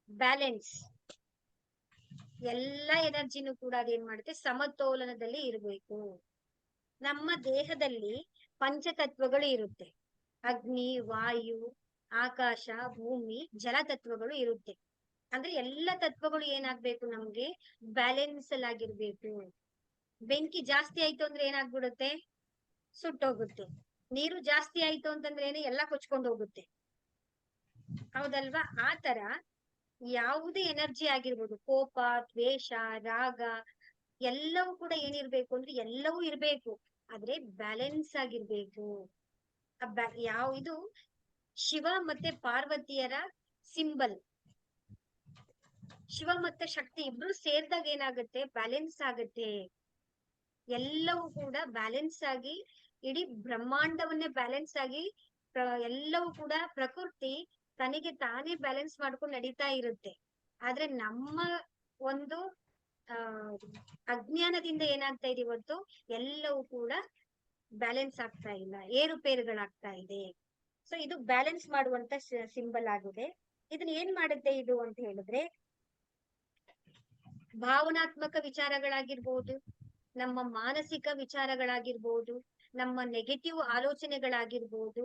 ಬ್ಯಾಲೆನ್ಸ್. ಎಲ್ಲ ಎನರ್ಜಿನೂ ಕೂಡ ಅದೇನ್ ಮಾಡುತ್ತೆ, ಸಮತೋಲನದಲ್ಲಿ ಇರಬೇಕು. ನಮ್ಮ ದೇಹದಲ್ಲಿ ಪಂಚತತ್ವಗಳು ಇರುತ್ತೆ, ಅಗ್ನಿ, ವಾಯು, ಆಕಾಶ, ಭೂಮಿ, ಜಲತತ್ವಗಳು ಇರುತ್ತೆ. ಅಂದ್ರೆ ಎಲ್ಲ ತತ್ವಗಳು ಏನಾಗ್ಬೇಕು, ನಮ್ಗೆ ಬ್ಯಾಲೆನ್ಸ್ ಅಲ್ಲಿ ಆಗಿರ್ಬೇಕು. ಬೆಂಕಿ ಜಾಸ್ತಿ ಆಯ್ತು ಅಂದ್ರೆ ಏನಾಗ್ಬಿಡುತ್ತೆ, ಸುಟ್ಟೋಗುತ್ತೆ. ನೀರು ಜಾಸ್ತಿ ಆಯ್ತು ಅಂತಂದ್ರೆ ಏನು, ಎಲ್ಲ ಕೊಚ್ಕೊಂಡು ಹೋಗುತ್ತೆ, ಹೌದಲ್ವಾ? ಆ ತರ ಯಾವುದೇ ಎನರ್ಜಿ ಆಗಿರ್ಬೋದು, ಕೋಪ, ದ್ವೇಷ, ರಾಗ, ಎಲ್ಲವೂ ಕೂಡ ಏನಿರ್ಬೇಕು ಅಂದ್ರೆ ಎಲ್ಲವೂ ಇರ್ಬೇಕು, ಆದ್ರೆ ಬ್ಯಾಲೆನ್ಸ್ ಆಗಿರ್ಬೇಕು. ಇದು ಶಿವ ಮತ್ತೆ ಪಾರ್ವತಿಯರ ಸಿಂಬಲ್. ಶಿವ ಮತ್ತೆ ಶಕ್ತಿ ಇಬ್ರು ಸೇರಿದಾಗ ಏನಾಗುತ್ತೆ, ಬ್ಯಾಲೆನ್ಸ್ ಆಗುತ್ತೆ. ಎಲ್ಲವೂ ಕೂಡ ಬ್ಯಾಲೆನ್ಸ್ ಆಗಿ, ಇಡೀ ಬ್ರಹ್ಮಾಂಡವನ್ನೇ ಬ್ಯಾಲೆನ್ಸ್ ಆಗಿ, ಎಲ್ಲವೂ ಕೂಡ ಪ್ರಕೃತಿ ತನಗೆ ತಾನೇ ಬ್ಯಾಲೆನ್ಸ್ ಮಾಡ್ಕೊಂಡು ನಡೀತಾ ಇರುತ್ತೆ. ಆದ್ರೆ ನಮ್ಮ ಒಂದು ಅಜ್ಞಾನದಿಂದ ಏನಾಗ್ತಾ ಇದೆ ಇವತ್ತು, ಎಲ್ಲವೂ ಕೂಡ ಬ್ಯಾಲೆನ್ಸ್ ಆಗ್ತಾ ಇಲ್ಲ, ಏರುಪೇರುಗಳಾಗ್ತಾ ಇದೆ. ಸೊ ಇದು ಬ್ಯಾಲೆನ್ಸ್ ಮಾಡುವಂತ ಸಿಂಬಲ್ ಆಗಿದೆ. ಇದನ್ನ ಏನ್ ಮಾಡುತ್ತೆ ಇದು ಅಂತ ಹೇಳಿದ್ರೆ, ಭಾವನಾತ್ಮಕ ವಿಚಾರಗಳಾಗಿರ್ಬೋದು, ನಮ್ಮ ಮಾನಸಿಕ ವಿಚಾರಗಳಾಗಿರ್ಬೋದು, ನಮ್ಮ ನೆಗೆಟಿವ್ ಆಲೋಚನೆಗಳಾಗಿರ್ಬೋದು,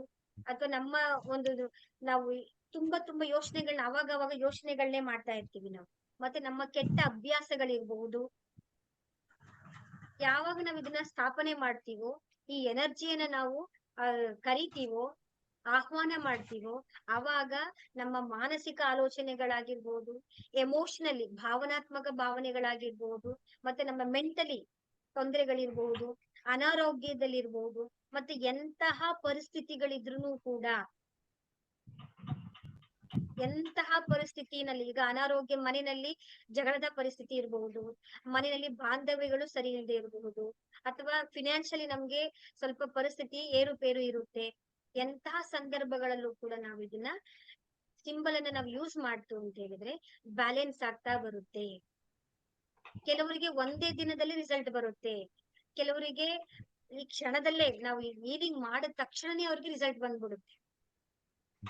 ಅಥವಾ ನಮ್ಮ ಒಂದು ನಾವು ತುಂಬಾ ಯೋಚನೆಗಳನ್ನ ಅವಾಗ ಯೋಚನೆಗಳನ್ನೇ ಮಾಡ್ತಾ ಇರ್ತೀವಿ ನಾವು. ಮತ್ತೆ ನಮ್ಮ ಕೆಟ್ಟ ಅಭ್ಯಾಸಗಳಿರ್ಬಹುದು, ಯಾವಾಗ ನಾವ್ ಇದನ್ನ ಸ್ಥಾಪನೆ ಮಾಡ್ತೀವೋ, ಈ ಎನರ್ಜಿಯನ್ನ ನಾವು ಕರಿತೀವೋ, ಆಹ್ವಾನ ಮಾಡ್ತೀವೋ, ಆವಾಗ ನಮ್ಮ ಮಾನಸಿಕ ಆಲೋಚನೆಗಳಾಗಿರ್ಬೋದು, ಎಮೋಷನಲಿ ಭಾವನಾತ್ಮಕ ಭಾವನೆಗಳಾಗಿರ್ಬೋದು, ಮತ್ತೆ ನಮ್ಮ ಮೆಂಟಲಿ ತೊಂದರೆಗಳಿರ್ಬಹುದು, ಅನಾರೋಗ್ಯದಲ್ಲಿರ್ಬಹುದು, ಮತ್ತೆ ಎಂತಹ ಪರಿಸ್ಥಿತಿಗಳಿದ್ರೂ ಕೂಡ, ಎಂತಹ ಪರಿಸ್ಥಿತಿನಲ್ಲಿ ಈಗ ಅನಾರೋಗ್ಯ, ಮನೆಯಲ್ಲಿ ಜಗಳದ ಪರಿಸ್ಥಿತಿ ಇರಬಹುದು, ಮನೆಯಲ್ಲಿ ಬಾಂಧವ್ಯಗಳು ಸರಿ ಇಲ್ಲದೆ ಇರಬಹುದು, ಅಥವಾ ಫಿನಾನ್ಷಿಯಲಿ ನಮ್ಗೆ ಸ್ವಲ್ಪ ಪರಿಸ್ಥಿತಿ ಏರುಪೇರು ಇರುತ್ತೆ. ಎಂತಹ ಸಂದರ್ಭಗಳಲ್ಲೂ ಕೂಡ ನಾವು ಇದನ್ನ ಸಿಂಬಲ್ ಅನ್ನ ನಾವು ಯೂಸ್ ಮಾಡ್ತು ಅಂತ ಹೇಳಿದ್ರೆ ಬ್ಯಾಲೆನ್ಸ್ ಆಗ್ತಾ ಬರುತ್ತೆ. ಕೆಲವರಿಗೆ ಒಂದೇ ದಿನದಲ್ಲಿ ರಿಸಲ್ಟ್ ಬರುತ್ತೆ, ಕೆಲವರಿಗೆ ಈ ಕ್ಷಣದಲ್ಲೇ ನಾವು ಹೀಲಿಂಗ್ ಮಾಡಿದ ತಕ್ಷಣನೇ ಅವ್ರಿಗೆ ರಿಸಲ್ಟ್ ಬಂದ್ಬಿಡುತ್ತೆ,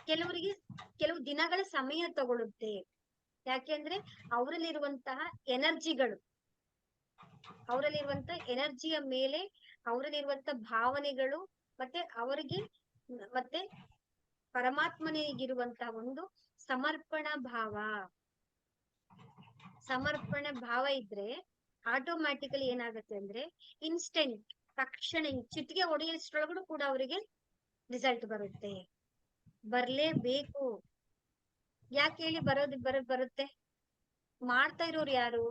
ಕೆಲವರಿಗೆ ಕೆಲವು ದಿನಗಳ ಸಮಯ ತಗೊಳುತ್ತೆ. ಯಾಕೆಂದ್ರೆ ಅವರಲ್ಲಿರುವಂತಹ ಎನರ್ಜಿಗಳು, ಅವರಲ್ಲಿರುವಂತ ಎನರ್ಜಿಯ ಮೇಲೆ ಅವರಲ್ಲಿರುವಂತ ಭಾವನೆಗಳು, ಮತ್ತೆ ಅವರಿಗೆ ಮತ್ತೆ ಪರಮಾತ್ಮನಿಗಿರುವಂತಹ ಒಂದು ಸಮರ್ಪಣಾ ಭಾವ ಇದ್ರೆ ಆಟೋಮ್ಯಾಟಿಕಲಿ ಏನಾಗುತ್ತೆ ಅಂದ್ರೆ ಇನ್ಸ್ಟೆಂಟ್, ತಕ್ಷಣ ಚಿಟಿಕೆ ಹೊಡೆಯಷ್ಟರೊಳಗೂ ಕೂಡ ಅವರಿಗೆ ರಿಸಲ್ಟ್ ಬರುತ್ತೆ. ಬರ್ಲೇಬೇಕು. ಯಾಕೆ ಹೇಳಿ ಬರುತ್ತೆ? ಮಾಡ್ತಾ ಇರೋರು ಯಾರು?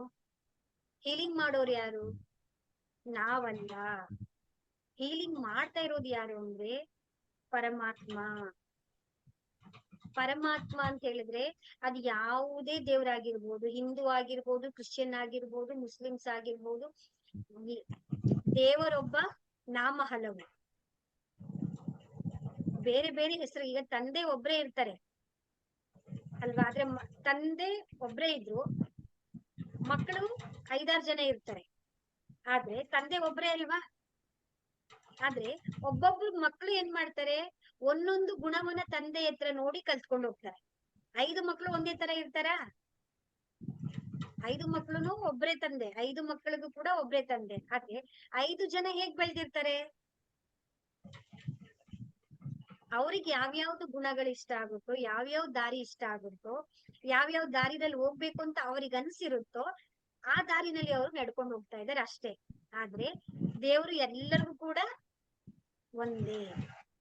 ಹೀಲಿಂಗ್ ಮಾಡೋರು ಯಾರು? ನಾವಲ್ಲ. ಹೀಲಿಂಗ್ ಮಾಡ್ತಾ ಇರೋದು ಯಾರು ಅಂದ್ರೆ ಪರಮಾತ್ಮ. ಪರಮಾತ್ಮ ಅಂತ ಹೇಳಿದ್ರೆ ಅದು ಯಾವುದೇ ದೇವರಾಗಿರ್ಬೋದು, ಹಿಂದೂ ಆಗಿರ್ಬೋದು, ಕ್ರಿಶ್ಚಿಯನ್ ಆಗಿರ್ಬೋದು, ಮುಸ್ಲಿಮ್ಸ್ ಆಗಿರ್ಬೋದು, ದೇವರೊಬ್ಬ, ನಾಮ ಹಲವು, ಬೇರೆ ಬೇರೆ ಹೆಸರು. ಈಗ ತಂದೆ ಒಬ್ರೇ ಇರ್ತಾರೆ ಅಲ್ವಾ, ಆದ್ರೆ ತಂದೆ ಒಬ್ರೇ ಇದ್ರು ಮಕ್ಕಳು 5-6 ಜನ ಇರ್ತಾರೆ, ಆದ್ರೆ ತಂದೆ ಒಬ್ರೇ ಅಲ್ವಾ. ಆದ್ರೆ ಒಬ್ಬೊಬ್ರು ಮಕ್ಕಳು ಏನ್ ಮಾಡ್ತಾರೆ, ಒಂದೊಂದು ಗುಣವನ್ನ ತಂದೆ ಹತ್ರ ನೋಡಿ ಕಲ್ತ್ಕೊಂಡು ಹೋಗ್ತಾರೆ. 5 ಮಕ್ಕಳು ಒಂದೇ ತರ ಇರ್ತಾರ? 5 ಮಕ್ಕಳು ಒಬ್ರೇ ತಂದೆ, 5 ಮಕ್ಕಳಿಗೂ ಕೂಡ ಒಬ್ರೇ ತಂದೆ, ಆದ್ರೆ 5 ಜನ ಹೇಗ್ ಬೆಳ್ದಿರ್ತಾರೆ? ಅವ್ರಿಗೆ ಯಾವ್ಯಾವ್ದು ಗುಣಗಳು ಇಷ್ಟ ಆಗುತ್ತೋ, ಯಾವ್ಯಾವ ದಾರಿ ಇಷ್ಟ ಆಗುತ್ತೋ, ಯಾವ್ಯಾವ ದಾರಿನಲ್ಲಿ ಹೋಗ್ಬೇಕು ಅಂತ ಅವ್ರಿಗೆ ಅನ್ಸಿರುತ್ತೋ ಆ ದಾರಿನಲ್ಲಿ ಅವ್ರು ನಡ್ಕೊಂಡು ಹೋಗ್ತಾ ಇದಾರೆ ಅಷ್ಟೇ. ಆದ್ರೆ ದೇವ್ರು ಎಲ್ಲರಿಗೂ ಕೂಡ ಒಂದೇ.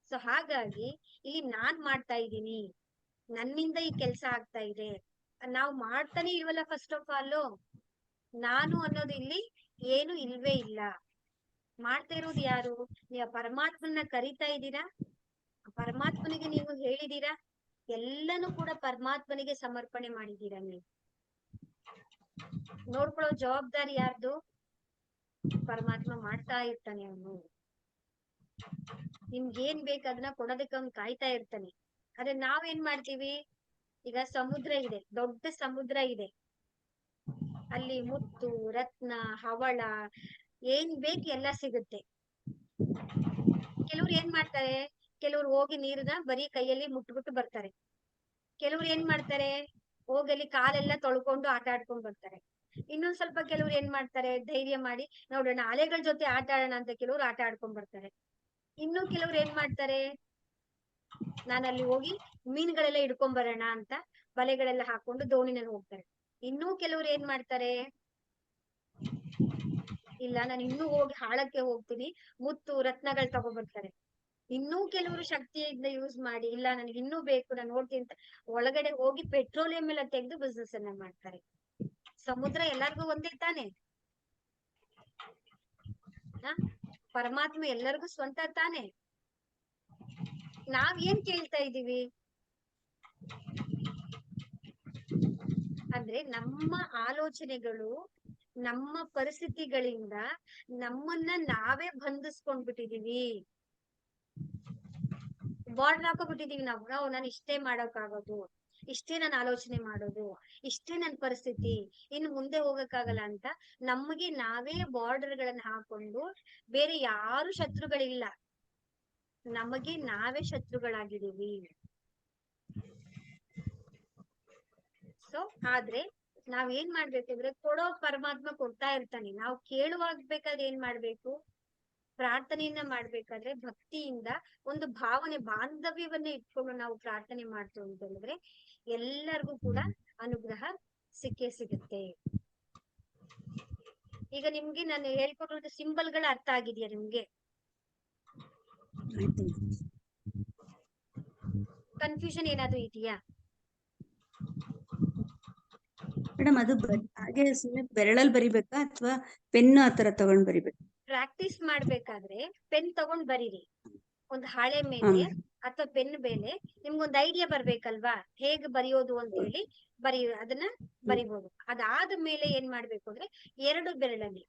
ಸೊ ಹಾಗಾಗಿ ಇಲ್ಲಿ ನಾನ್ ಮಾಡ್ತಾ ಇದ್ದೀನಿ, ನನ್ನಿಂದ ಈ ಕೆಲ್ಸ ಆಗ್ತಾ ಇದೆ, ನಾವು ಮಾಡ್ತಾನೆ ಇಲ್ವಲ್ಲ. ಫಸ್ಟ್ ಆಫ್ ಆಲ್ ನಾನು ಅನ್ನೋದು ಇಲ್ಲಿ ಏನು ಇಲ್ವೇ ಇಲ್ಲ. ಮಾಡ್ತಾ ಇರೋದು ಯಾರು? ನೀವು ಪರಮಾತ್ಮನ ಕರಿತಾ ಇದ್ದೀರಾ, ಪರಮಾತ್ಮನಿಗೆ ನೀವು ಹೇಳಿದೀರಾ, ಎಲ್ಲಾನು ಕೂಡ ಪರಮಾತ್ಮನಿಗೆ ಸಮರ್ಪಣೆ ಮಾಡಿದೀರಾ. ನೀವು ನೋಡ್ಕೊಳ್ಳೋ ಜವಾಬ್ದಾರಿ ಯಾರ್ದು? ಪರಮಾತ್ಮ ಮಾಡ್ತಾ ಇರ್ತಾನೆ. ಅವನು ನಿಮ್ಗೆ ಏನ್ ಬೇಕು ಅದನ್ನ ಕೊಡೋದಕ್ಕೆ ಅವ್ನು ಕಾಯ್ತಾ ಇರ್ತಾನೆ. ಆದ್ರೆ ನಾವೇನ್ ಮಾಡ್ತೀವಿ? ಈಗ ಸಮುದ್ರ ಇದೆ, ದೊಡ್ಡ ಸಮುದ್ರ ಇದೆ, ಅಲ್ಲಿ ಮುತ್ತು, ರತ್ನ, ಹವಳ ಏನ್ ಬೇಕು ಎಲ್ಲ ಸಿಗುತ್ತೆ. ಕೆಲವ್ರು ಏನ್ ಮಾಡ್ತಾರೆ, ಕೆಲವ್ರು ಹೋಗಿ ನೀರನ್ನ ಬರೀ ಕೈಯಲ್ಲಿ ಮುಟ್ಬಿಟ್ಟು ಬರ್ತಾರೆ. ಕೆಲವ್ರು ಏನ್ ಮಾಡ್ತಾರೆ, ಹೋಗಲಿ ಕಾಲೆಲ್ಲ ತೊಳ್ಕೊಂಡು ಆಟ ಆಡ್ಕೊಂಡ್ ಬರ್ತಾರೆ. ಇನ್ನೊಂದ್ ಸ್ವಲ್ಪ ಕೆಲವ್ರು ಏನ್ ಮಾಡ್ತಾರೆ, ಧೈರ್ಯ ಮಾಡಿ ನೋಡೋಣ ಅಲೆಗಳ ಜೊತೆ ಆಟ ಆಡೋಣ ಅಂತ ಕೆಲವ್ರು ಆಟ ಆಡ್ಕೊಂಡ್ ಬರ್ತಾರೆ. ಇನ್ನು ಕೆಲವ್ರು ಏನ್ ಮಾಡ್ತಾರೆ, ನಾನಲ್ಲಿ ಹೋಗಿ ಮೀನುಗಳೆಲ್ಲ ಹಿಡ್ಕೊಂಡ್ ಬರೋಣ ಅಂತ ಬಲೆಗಳೆಲ್ಲ ಹಾಕೊಂಡು ದೋಣಿನಲ್ಲಿ ಹೋಗ್ತಾರೆ. ಇನ್ನೂ ಕೆಲವ್ರು ಏನ್ ಮಾಡ್ತಾರೆ, ಇಲ್ಲ ನಾನು ಇನ್ನೂ ಹೋಗಿ ಹಾಳಕ್ಕೆ ಹೋಗ್ತೀನಿ, ಮುತ್ತು ರತ್ನಗಳು ತಗೊಬರ್ತಾರೆ. ಇನ್ನೂ ಕೆಲವರು ಶಕ್ತಿಯಿಂದ ಯೂಸ್ ಮಾಡಿ, ಇಲ್ಲ ನನಗೆ ಇನ್ನೂ ಬೇಕು, ನಾನು ನೋಡ್ತೀನಿ ಅಂತ ಒಳಗಡೆ ಹೋಗಿ ಪೆಟ್ರೋಲಿಯಂ ಎಲ್ಲ ತೆಗೆದು ಬಿಸ್ನೆಸ್ ಅನ್ನ ಮಾಡ್ತಾರೆ. ಸಮುದ್ರ ಎಲ್ಲರಿಗೂ ಒಂದೇ ತಾನೆ? ಪರಮಾತ್ಮ ಎಲ್ಲರಿಗೂ ಸ್ವಂತ ತಾನೆ? ನಾವ್ ಏನ್ ಕೇಳ್ತಾ ಇದೀವಿ ಅಂದ್ರೆ ನಮ್ಮ ಆಲೋಚನೆಗಳು, ನಮ್ಮ ಪರಿಸ್ಥಿತಿಗಳಿಂದ ನಮ್ಮನ್ನ ನಾವೇ ಬಂಧಿಸ್ಕೊಂಡ್ಬಿಟ್ಟಿದೀವಿ, ಬಾರ್ಡರ್ ಹಾಕೋಬಿಟ್ಟಿದೀವಿ ನಾವು ನಾನು ಇಷ್ಟೇ ಮಾಡೋಕ್ಕಾಗೋದು, ಇಷ್ಟೇ ನಾನು ಆಲೋಚನೆ ಮಾಡೋದು, ಇಷ್ಟೇ ನನ್ನ ಪರಿಸ್ಥಿತಿ, ಇನ್ನು ಮುಂದೆ ಹೋಗಕ್ಕಾಗಲ್ಲ ಅಂತ ನಮಗೆ ನಾವೇ ಬಾರ್ಡರ್ ಗಳನ್ನ ಹಾಕೊಂಡು, ಬೇರೆ ಯಾರು ಶತ್ರುಗಳಿಲ್ಲ, ನಮಗೆ ನಾವೇ ಶತ್ರುಗಳಾಗಿದ್ದೀವಿ. ಸೊ ಆದ್ರೆ ನಾವ್ ಏನ್ ಮಾಡ್ಬೇಕಂದ್ರೆ, ಕೊಡೋ ಪರಮಾತ್ಮ ಕೊಡ್ತಾ ಇರ್ತಾನೆ. ನಾವು ಕೇಳುವಾಗ ಬೇಕಾದ್ರೆ ಏನ್ ಮಾಡ್ಬೇಕು, ಪ್ರಾರ್ಥನೆಯನ್ನ ಮಾಡ್ಬೇಕಾದ್ರೆ ಭಕ್ತಿಯಿಂದ ಒಂದು ಭಾವನೆ ಬಾಂಧವ್ಯವನ್ನ ಇಟ್ಕೊಂಡು ನಾವು ಪ್ರಾರ್ಥನೆ ಮಾಡ್ತೀವಿ ಅಂತ ಹೇಳಿದ್ರೆ ಎಲ್ಲರಿಗೂ ಕೂಡ ಅನುಗ್ರಹ ಸಿಕ್ಕೇ ಸಿಗುತ್ತೆ. ಈಗ ನಿಮ್ಗೆ ನಾನು ಹೇಳ್ಕೊಟ್ಟಿರೋ ಸಿಂಬಲ್ಗಳ ಅರ್ಥ ಆಗಿದೆಯಾ ನಿಮ್ಗೆ? ಆಯ್ತು ಕನ್ಫ್ಯೂಷನ್ ಏನಾದ್ರು ಇದೆಯಾ? ಮೇಡಮ್. ಅದು ಹಾಗೆ ಸುಮ್ಮನೆ ಬೆರಳಲ್ಲಿ ಬರಿಬೇಕಾ ಅಥವಾ ಪೆನ್ ಆತರ ತಗೊಂಡ್ ಬರಿಬೇಕಾ? ಪ್ರಾಕ್ಟೀಸ್ ಮಾಡ್ಬೇಕಾದ್ರೆ ಪೆನ್ ತಗೊಂಡ್ ಬರೀರಿ, ಒಂದ್ ಹಾಳೆ ಹಾ ಮೇಲೆ ಮೇಡಮ್. ಅಥವಾ ಪೆನ್ ಮೇಲೆ. ನಿಮ್ಗೊಂದ್ ಐಡಿಯಾ ಬರ್ಬೇಕಲ್ವಾ ಹೇಗ್ ಬರೆಯೋದು ಅಂತ ಹೇಳಿ ಅದನ್ನ ಬರಿಬಹುದು. ಅದಾದ ಮೇಲೆ ಏನ್ ಮಾಡ್ಬೇಕು ಅಂದ್ರೆ ಎರಡು ಬೆರಳಲ್ಲಿ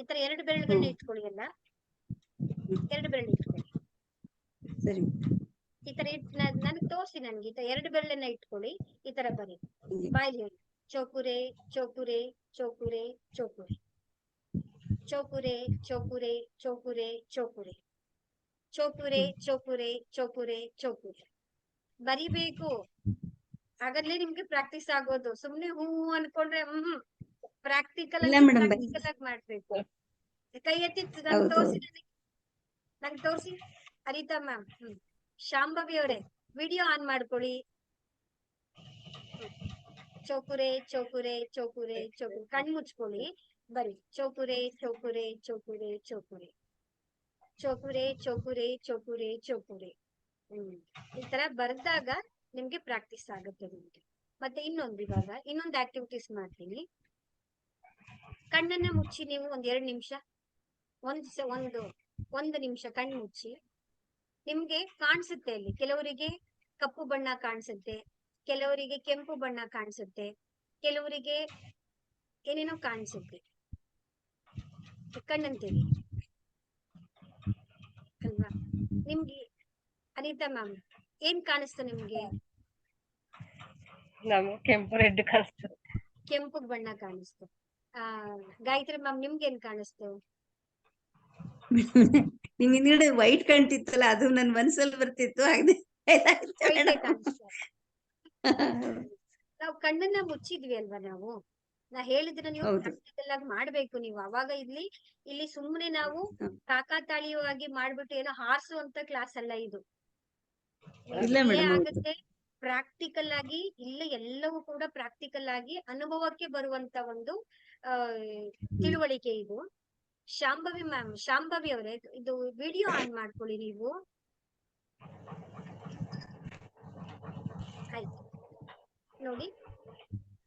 ಈ ತರ ಎರಡು ಬೆರಳುಗಳನ್ನ ಇಟ್ಕೊಳ್ಳಿ. ಎಲ್ಲ ಎರಡು ಬೆರಳು ಇಟ್ಕೊಳ್ಳಿ. ಸರಿ. ಈ ತರ ನನಗೆ ತೋರಿಸಿ. ನನ್ಗೆ ಈ ತರ ಎರಡು ಬೆರಳನ್ನ ಇಟ್ಕೊಳ್ಳಿ. ಈ ತರ ಬರೀ ಬಾಯಲ್ಲಿ ಹೇಳಿ ಚೋಕುರೆ ಚೋಕುರೆ ಚೋಕುರೆ ಚೋಕುರೆ ಚೋಕುರೆ ಚೋಕುರೆ ಚೋಕುರೆ ಚೋಕುರೆ ಚೋಕುರೆ ಚೋಕುರೆ ಚೋಕುರೆ ಚೋಕುರೆ ಬರಿಬೇಕು. ಹಾಗಾದ್ರೆ ನಿಮ್ಗೆ ಪ್ರಾಕ್ಟೀಸ್ ಆಗೋದು. ಸುಮ್ನೆ ಹೂ ಅನ್ಕೊಂಡ್ರೆ ಪ್ರಾಕ್ಟಿಕಲ್ ಇಲ್ಲ ಅಂದ್ರೆ ಮೇಡಮ್. ಪ್ರಾಕ್ಟಿಕಲ್ ಆಗಿ ಮಾಡ್ಬೇಕು. ಕೈ ಎತ್ತಿ ನಂಗೆ ಹೌದು ತೋರಿಸಿ. ನಂಗೆ ತೋರಿಸಿ ಅರಿತಾ ಮ್ಯಾಮ್. ಶಾಂಭವಿ ಅವರೇ ವಿಡಿಯೋ ಆನ್ ಮಾಡ್ಕೊಳ್ಳಿ. ಚೋಕುರೆ ಚೋಕುರೆ ಚೋಕುರೆ ಚೋಕುರೆ ಕಣ್ ಮುಚ್ಕೊಳ್ಳಿ. ಬರಿ ಚೋಕುರೆ ಚೋಕುರೆ ಚೋಕುರೆ ಚೋಕುರೆ ಚೋಕುರೆ ಚೋಕುರೆ ಚೋಕುರೆ ಚೋಕುರೆ. ಈ ತರ ಬರ್ದಾಗ ನಿಮ್ಗೆ ಪ್ರಾಕ್ಟೀಸ್ ಆಗುತ್ತೆ ನಿಮ್ಗೆ. ಮತ್ತೆ ಇವಾಗ ಇನ್ನೊಂದು ಆಕ್ಟಿವಿಟೀಸ್ ಮಾಡ್ತೀನಿ. ಕಣ್ಣನ್ನ ಮುಚ್ಚಿ ನೀವು ಒಂದ್ 2 ನಿಮಿಷ, ಒಂದು ನಿಮಿಷ ಕಣ್ಣು ಮುಚ್ಚಿ. ನಿಮ್ಗೆ ಕಾಣಿಸುತ್ತೆ ಅಲ್ಲಿ, ಕೆಲವರಿಗೆ ಕಪ್ಪು ಬಣ್ಣ ಕಾಣಿಸುತ್ತೆ, ಕೆಲವರಿಗೆ ಕೆಂಪು ಬಣ್ಣ ಕಾಣಿಸುತ್ತೆ, ಕೆಲವರಿಗೆ ಏನೇನೋ ಕಾಣಿಸುತ್ತೆ. ಕಣ್ಣಂತೇಳಿ ಅಲ್ವಾ? ನಿಮ್ಗೆ ಅನಿತಾ ಮ್ಯಾಮ್ ಏನ್ ಕಾಣಿಸ್ತು ನಿಮ್ಗೆ? ಕೆಂಪು ರೆಡ್ ಕಾಣಿಸ್ತು. ಕೆಂಪು ಬಣ್ಣ ಕಾಣಿಸ್ತು. ಗಾಯತ್ರಿ ಮ್ಯಾಮ್ ನಿಮ್ಗೆ ಏನ್ ಕಾಣಿಸ್ತು? ನಿಮ್ ಹಿಂದ್ಗಡೆ ವೈಟ್ ಕಾಣ್ತಿತ್ತಲ್ಲ, ಅದು ನನ್ ಮನ್ಸಲ್ಲಿ ಬರ್ತಿತ್ತು. ನಾವು ಕಣ್ಣನ್ನ ಮುಚ್ಚಿದ್ವಿ ಅಲ್ವಾ? ನಾ ಹೇಳಿದ್ರೆ ನೀವು ಪ್ರಾಕ್ಟಿಕಲ್ ಆಗಿ ಮಾಡ್ಬೇಕು ನೀವು. ಅವಾಗ ಇಲ್ಲಿ ಸುಮ್ಮನೆ ನಾವು ಕಾಕಾತಾಳೀಯವಾಗಿ ಮಾಡ್ಬಿಟ್ಟು ಏನೋ ಹಾರಿಸುವಂತ ಕ್ಲಾಸ್ ಅಲ್ಲ ಇದು. ಆಗುತ್ತೆ ಪ್ರಾಕ್ಟಿಕಲ್ ಆಗಿ. ಎಲ್ಲವೂ ಕೂಡ ಪ್ರಾಕ್ಟಿಕಲ್ ಆಗಿ ಅನುಭವಕ್ಕೆ ಬರುವಂತ ಒಂದು ತಿಳುವಳಿಕೆ ಇದು. ಶಾಂಭವಿ ಅವರೇ ಇದು ವಿಡಿಯೋ ಆನ್ ಮಾಡ್ಕೊಳ್ಳಿ ನೀವು. ಆಯ್ತು ನೋಡಿ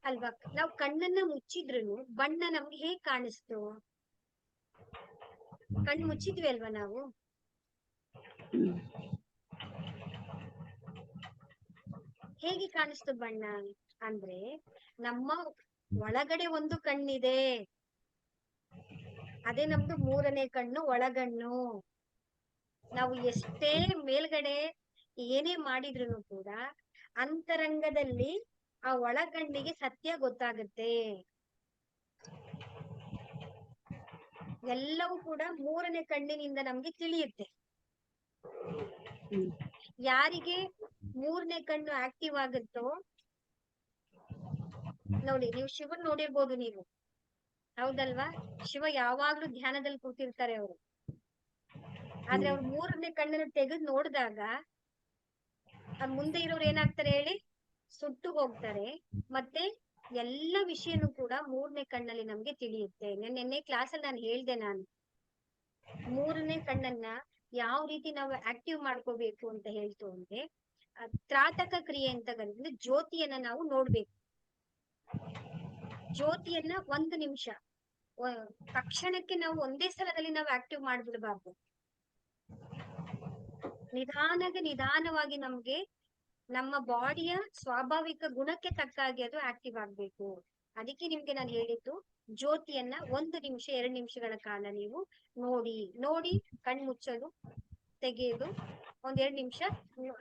ಅಲ್ವಾ? ನಾವು ಕಣ್ಣನ್ನ ಮುಚ್ಚಿದ್ರು ಬಣ್ಣ ನಮ್ಗೆ ಹೇಗ್ ಕಾಣಿಸ್ತು? ಕಣ್ಣು ಮುಚ್ಚಿದ್ವಿ ಅಲ್ವಾ ನಾವು? ಹೇಗೆ ಕಾಣಿಸ್ತು ಬಣ್ಣ ಅಂದ್ರೆ, ನಮ್ಮ ಒಳಗಡೆ ಒಂದು ಕಣ್ಣಿದೆ, ಅದೇ ನಮ್ದು 3ನೇ ಕಣ್ಣು, ಒಳಗಣ್ಣು. ನಾವು ಎಷ್ಟೇ ಮೇಲ್ಗಡೆ ಏನೇ ಮಾಡಿದ್ರು ಕೂಡ ಅಂತರಂಗದಲ್ಲಿ ಆ ಒಳಗಣ್ಣಿಗೆ ಸತ್ಯ ಗೊತ್ತಾಗುತ್ತೆ. ಎಲ್ಲವೂ ಕೂಡ 3ನೇ ಕಣ್ಣಿನಿಂದ ನಮ್ಗೆ ತಿಳಿಯುತ್ತೆ. ಯಾರಿಗೆ 3ನೇ ಕಣ್ಣು ಆಕ್ಟಿವ್ ಆಗುತ್ತೋ ನೋಡಿ, ನೀವು ಶಿವನ್ ನೋಡಿರ್ಬೋದು ನೀವು, ಹೌದಲ್ವಾ? ಶಿವ ಯಾವಾಗ್ಲೂ ಧ್ಯಾನದಲ್ಲಿ ಕೂತಿರ್ತಾರೆ ಅವರು. ಆದ್ರೆ ಅವ್ರು 3ನೇ ಕಣ್ಣನ್ನು ತೆಗೆದು ನೋಡಿದಾಗ ಮುಂದೆ ಇರೋರು ಏನಾಗ್ತಾರೆ ಹೇಳಿ? ಸುಟ್ಟು ಹೋಗ್ತಾರೆ. ಮತ್ತೆ ಎಲ್ಲ ವಿಷಯನೂ ಕೂಡ 3ನೇ ಕಣ್ಣಲ್ಲಿ ನಮ್ಗೆ ತಿಳಿಯುತ್ತೆ. ನಿನ್ನೆ ಕ್ಲಾಸ್ ಅಲ್ಲಿ ನಾನು ಹೇಳ್ದೆ, 3ನೇ ಕಣ್ಣನ್ನ ಯಾವ ರೀತಿ ನಾವು ಆಕ್ಟಿವ್ ಮಾಡ್ಕೋಬೇಕು ಅಂತ ಹೇಳ್ತು ಅಂದ್ರೆ, ತ್ರಾಟಕ ಕ್ರಿಯೆ ಅಂತ ಕರೀತಾರೆ. ಜ್ಯೋತಿಯನ್ನ ನಾವು ನೋಡ್ಬೇಕು. ಜ್ಯೋತಿಯನ್ನ 1 ನಿಮಿಷ ತಕ್ಷಣಕ್ಕೆ ನಾವು ಒಂದೇ ಸಲದಲ್ಲಿ ನಾವು ಆಕ್ಟಿವ್ ಮಾಡ್ಬಿಡ್ಬಾರ್ದು. ನಿಧಾನವಾಗಿ ನಮ್ಗೆ ನಮ್ಮ ಬಾಡಿಯ ಸ್ವಾಭಾವಿಕ ಗುಣಕ್ಕೆ ತಕ್ಕ ಹಾಗೆ ಅದು ಆಕ್ಟಿವ್ ಆಗ್ಬೇಕು. ಅದಕ್ಕೆ ನಿಮ್ಗೆ ನಾನು ಹೇಳಿದ್ದು, ಜ್ಯೋತಿಯನ್ನ 1 ನಿಮಿಷ 2 ನಿಮಿಷಗಳ ಕಾಲ ನೀವು ನೋಡಿ ಕಣ್ ಮುಚ್ಚೋದು, ತೆಗೆಯೋದು, 1-2 ನಿಮಿಷ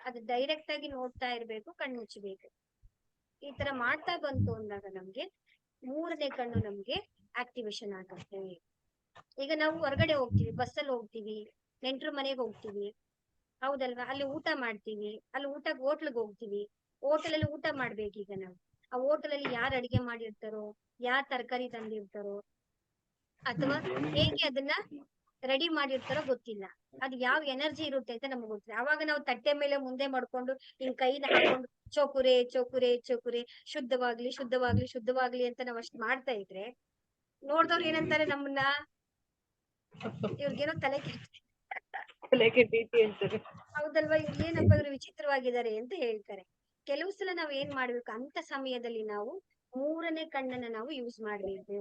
ಅದು ಡೈರೆಕ್ಟ್ ಆಗಿ ನೋಡ್ತಾ ಇರ್ಬೇಕು, ಕಣ್ ಮುಚ್ಚಬೇಕು. ಈ ತರ ಮಾಡ್ತಾ ಬಂತು ಅಂದಾಗ ನಮ್ಗೆ 3ನೇ ಕಣ್ಣು ನಮ್ಗೆ ಆಕ್ಟಿವೇಶನ್ ಆಗುತ್ತೆ. ಈಗ ನಾವು ಹೊರಗಡೆ ಹೋಗ್ತೀವಿ, ಬಸ್ಸಲ್ಲಿ ಹೋಗ್ತೀವಿ, ನೆಂಟ್ರ ಮನೆಗೆ ಹೋಗ್ತೀವಿ, ಹೌದಲ್ವಾ? ಅಲ್ಲಿ ಊಟ ಮಾಡ್ತೀವಿ, ಅಲ್ಲಿ ಹೋಟ್ಲಿಗೆ ಹೋಗ್ತೀವಿ. ಹೋಟೆಲಲ್ಲಿ ಊಟ ಮಾಡ್ಬೇಕೀಗ ನಾವು. ಆ ಹೋಟೆಲಲ್ಲಿ ಯಾರು ಅಡಿಗೆ ಮಾಡಿರ್ತಾರೋ, ಯಾರು ತರಕಾರಿ ತಂದಿರ್ತಾರೋ, ಅಥವಾ ಹೇಗೆ ಅದನ್ನ ರೆಡಿ ಮಾಡಿರ್ತಾರೋ ಗೊತ್ತಿಲ್ಲ. ಅದು ಯಾವ ಎನರ್ಜಿ ಇರುತ್ತೆ ಅಂತ ನಮ್ಗೆ ಗೊತ್ತಿಲ್ಲ. ಅವಾಗ ನಾವು ತಟ್ಟೆ ಮೇಲೆ ಮುಂದೆ ಮಾಡ್ಕೊಂಡು ಹಿಂಗ್ ಕೈನ ಹಾಕೊಂಡು ಚೋಕುರೆ ಚೋಕುರೆ ಚೋಕುರೆ ಶುದ್ಧವಾಗ್ಲಿ ಶುದ್ಧವಾಗ್ಲಿ ಶುದ್ಧವಾಗ್ಲಿ ಅಂತ ನಾವ್ ಅಷ್ಟ್ ಮಾಡ್ತಾ ಇದ್ರೆ ನೋಡ್ದವ್ರು ಏನಂತಾರೆ ನಮ್ಮನ್ನ, ಇವ್ರಿಗೇನೋ ತಲೆ ಕೆಟ್ಟೈತಿ ಅಂತಾರೆ. ಹೌದಲ್ವಾ, ಇವ್ರು ಏನಪ್ಪ ಇವ್ರು ವಿಚಿತ್ರವಾಗಿದ್ದಾರೆ ಅಂತ ಹೇಳ್ತಾರೆ. ಕೆಲವು ಸಲ ನಾವ್ ಏನ್ ಮಾಡ್ಬೇಕು ಅಂತ ಸಮಯದಲ್ಲಿ ನಾವು ಮೂರನೇ ಕಣ್ಣನ್ನ ನಾವು ಯೂಸ್ ಮಾಡ್ಬೇಕು.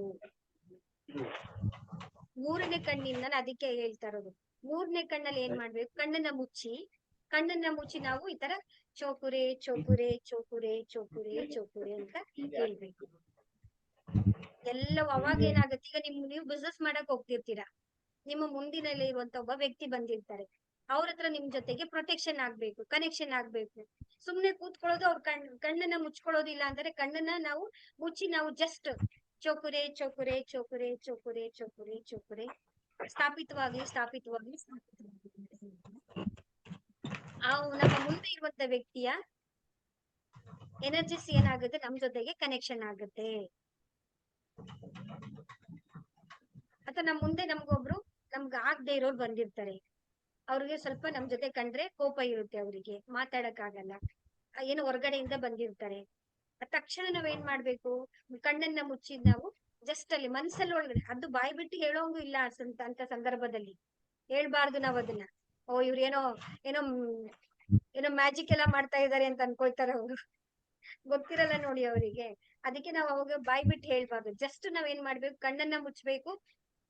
ಮೂರನೇ ಕಣ್ಣಿಂದ ಅದಕ್ಕೆ ಹೇಳ್ತಾ ಇರೋದು. ಮೂರನೇ ಕಣ್ಣಲ್ಲಿ ಏನ್ ಮಾಡ್ಬೇಕು, ಕಣ್ಣನ್ನ ಮುಚ್ಚಿ ನಾವು ಈ ತರ ಚೋಕುರೆ ಚೋಕುರೆ ಚೋಕುರೆ ಚೋಕುರೆ ಚೋಕುರೆ ಅಂತ ಹೇಳ್ಬೇಕು. ಎಲ್ಲವೂ ಅವಾಗ ಏನಾಗುತ್ತೆ, ಈಗ ನೀವು ಬಿಸ್ನೆಸ್ ಮಾಡಕ್ ಹೋಗ್ತಿರ್ತೀರಾ, ನಿಮ್ಮ ಮುಂದಿನಲ್ಲಿ ಇರುವಂತ ಒಬ್ಬ ವ್ಯಕ್ತಿ ಬಂದಿರ್ತಾರೆ, ಅವ್ರ ಹತ್ರ ನಿಮ್ ಜೊತೆಗೆ ಪ್ರೊಟೆಕ್ಷನ್ ಆಗ್ಬೇಕು, ಕನೆಕ್ಷನ್ ಆಗ್ಬೇಕು. ಸುಮ್ನೆ ಕೂತ್ಕೊಳ್ಳೋದು, ಅವ್ರ ಕಣ್ಣನ್ನ ಮುಚ್ಕೊಳ್ಳೋದಿಲ್ಲ ಅಂದ್ರೆ ಕಣ್ಣನ್ನ ನಾವು ಮುಚ್ಚಿ ನಾವು ಜಸ್ಟ್ ಚೋಕುರೆ ಚೋಕುರೆ ಚೋಕುರೆ ಚೋಕುರೆ ಚೋಕುರೆ ಚೋಕುರೆ ಸ್ಥಾಪಿತವಾಗ್ಲಿ ಸ್ಥಾಪಿತವಾಗ್ಲಿ ಸ್ಥಾಪಿತವಾಗ್ಲಿ ನಮ್ಮ ಮುಂದೆ ಇರುವಂತ ವ್ಯಕ್ತಿಯ ಎನರ್ಜಿಸ್ ಏನಾಗುತ್ತೆ, ನಮ್ ಜೊತೆಗೆ ಕನೆಕ್ಷನ್ ಆಗುತ್ತೆ. ಅಥವಾ ನಮ್ ಮುಂದೆ ನಮ್ಗೊಬ್ರು ನಮ್ಗೆ ಆಗದೆ ಇರೋರು ಬಂದಿರ್ತಾರೆ, ಅವ್ರಿಗೆ ಸ್ವಲ್ಪ ನಮ್ ಜೊತೆ ಕಂಡ್ರೆ ಕೋಪ ಇರುತ್ತೆ, ಅವರಿಗೆ ಮಾತಾಡಕ್ ಆಗಲ್ಲ, ಏನು ಹೊರಗಡೆಯಿಂದ ಬಂದಿರ್ತಾರೆ. ತಕ್ಷಣ ನಾವೇನ್ ಮಾಡ್ಬೇಕು, ಕಣ್ಣನ್ನ ಮುಚ್ಚಿ ನಾವು ಜಸ್ಟ್ ಅಲ್ಲಿ ಮನ್ಸಲ್ಲಿ ಒಳಗಡೆ, ಅದು ಬಾಯಿ ಬಿಟ್ಟು ಹೇಳೋಂಗು ಇಲ್ಲ ಅಂತ ಸಂದರ್ಭದಲ್ಲಿ ಹೇಳ್ಬಾರ್ದು ನಾವ್ ಅದನ್ನ. ಓ ಇವ್ರು ಏನೋ ಏನೋ ಏನೋ ಮ್ಯಾಜಿಕ್ ಎಲ್ಲ ಮಾಡ್ತಾ ಇದಾರೆ ಅಂತ ಅನ್ಕೊಳ್ತಾರ ಅವ್ರು, ಗೊತ್ತಿರಲ್ಲ ನೋಡಿ ಅವರಿಗೆ. ಅದಕ್ಕೆ ನಾವ್ ಅವಾಗ ಬಾಯಿ ಬಿಟ್ಟು ಹೇಳ್ಬಾರ್ದು. ಜಸ್ಟ್ ನಾವ್ ಏನ್ ಮಾಡ್ಬೇಕು, ಕಣ್ಣನ್ನ ಮುಚ್ಚಬೇಕು,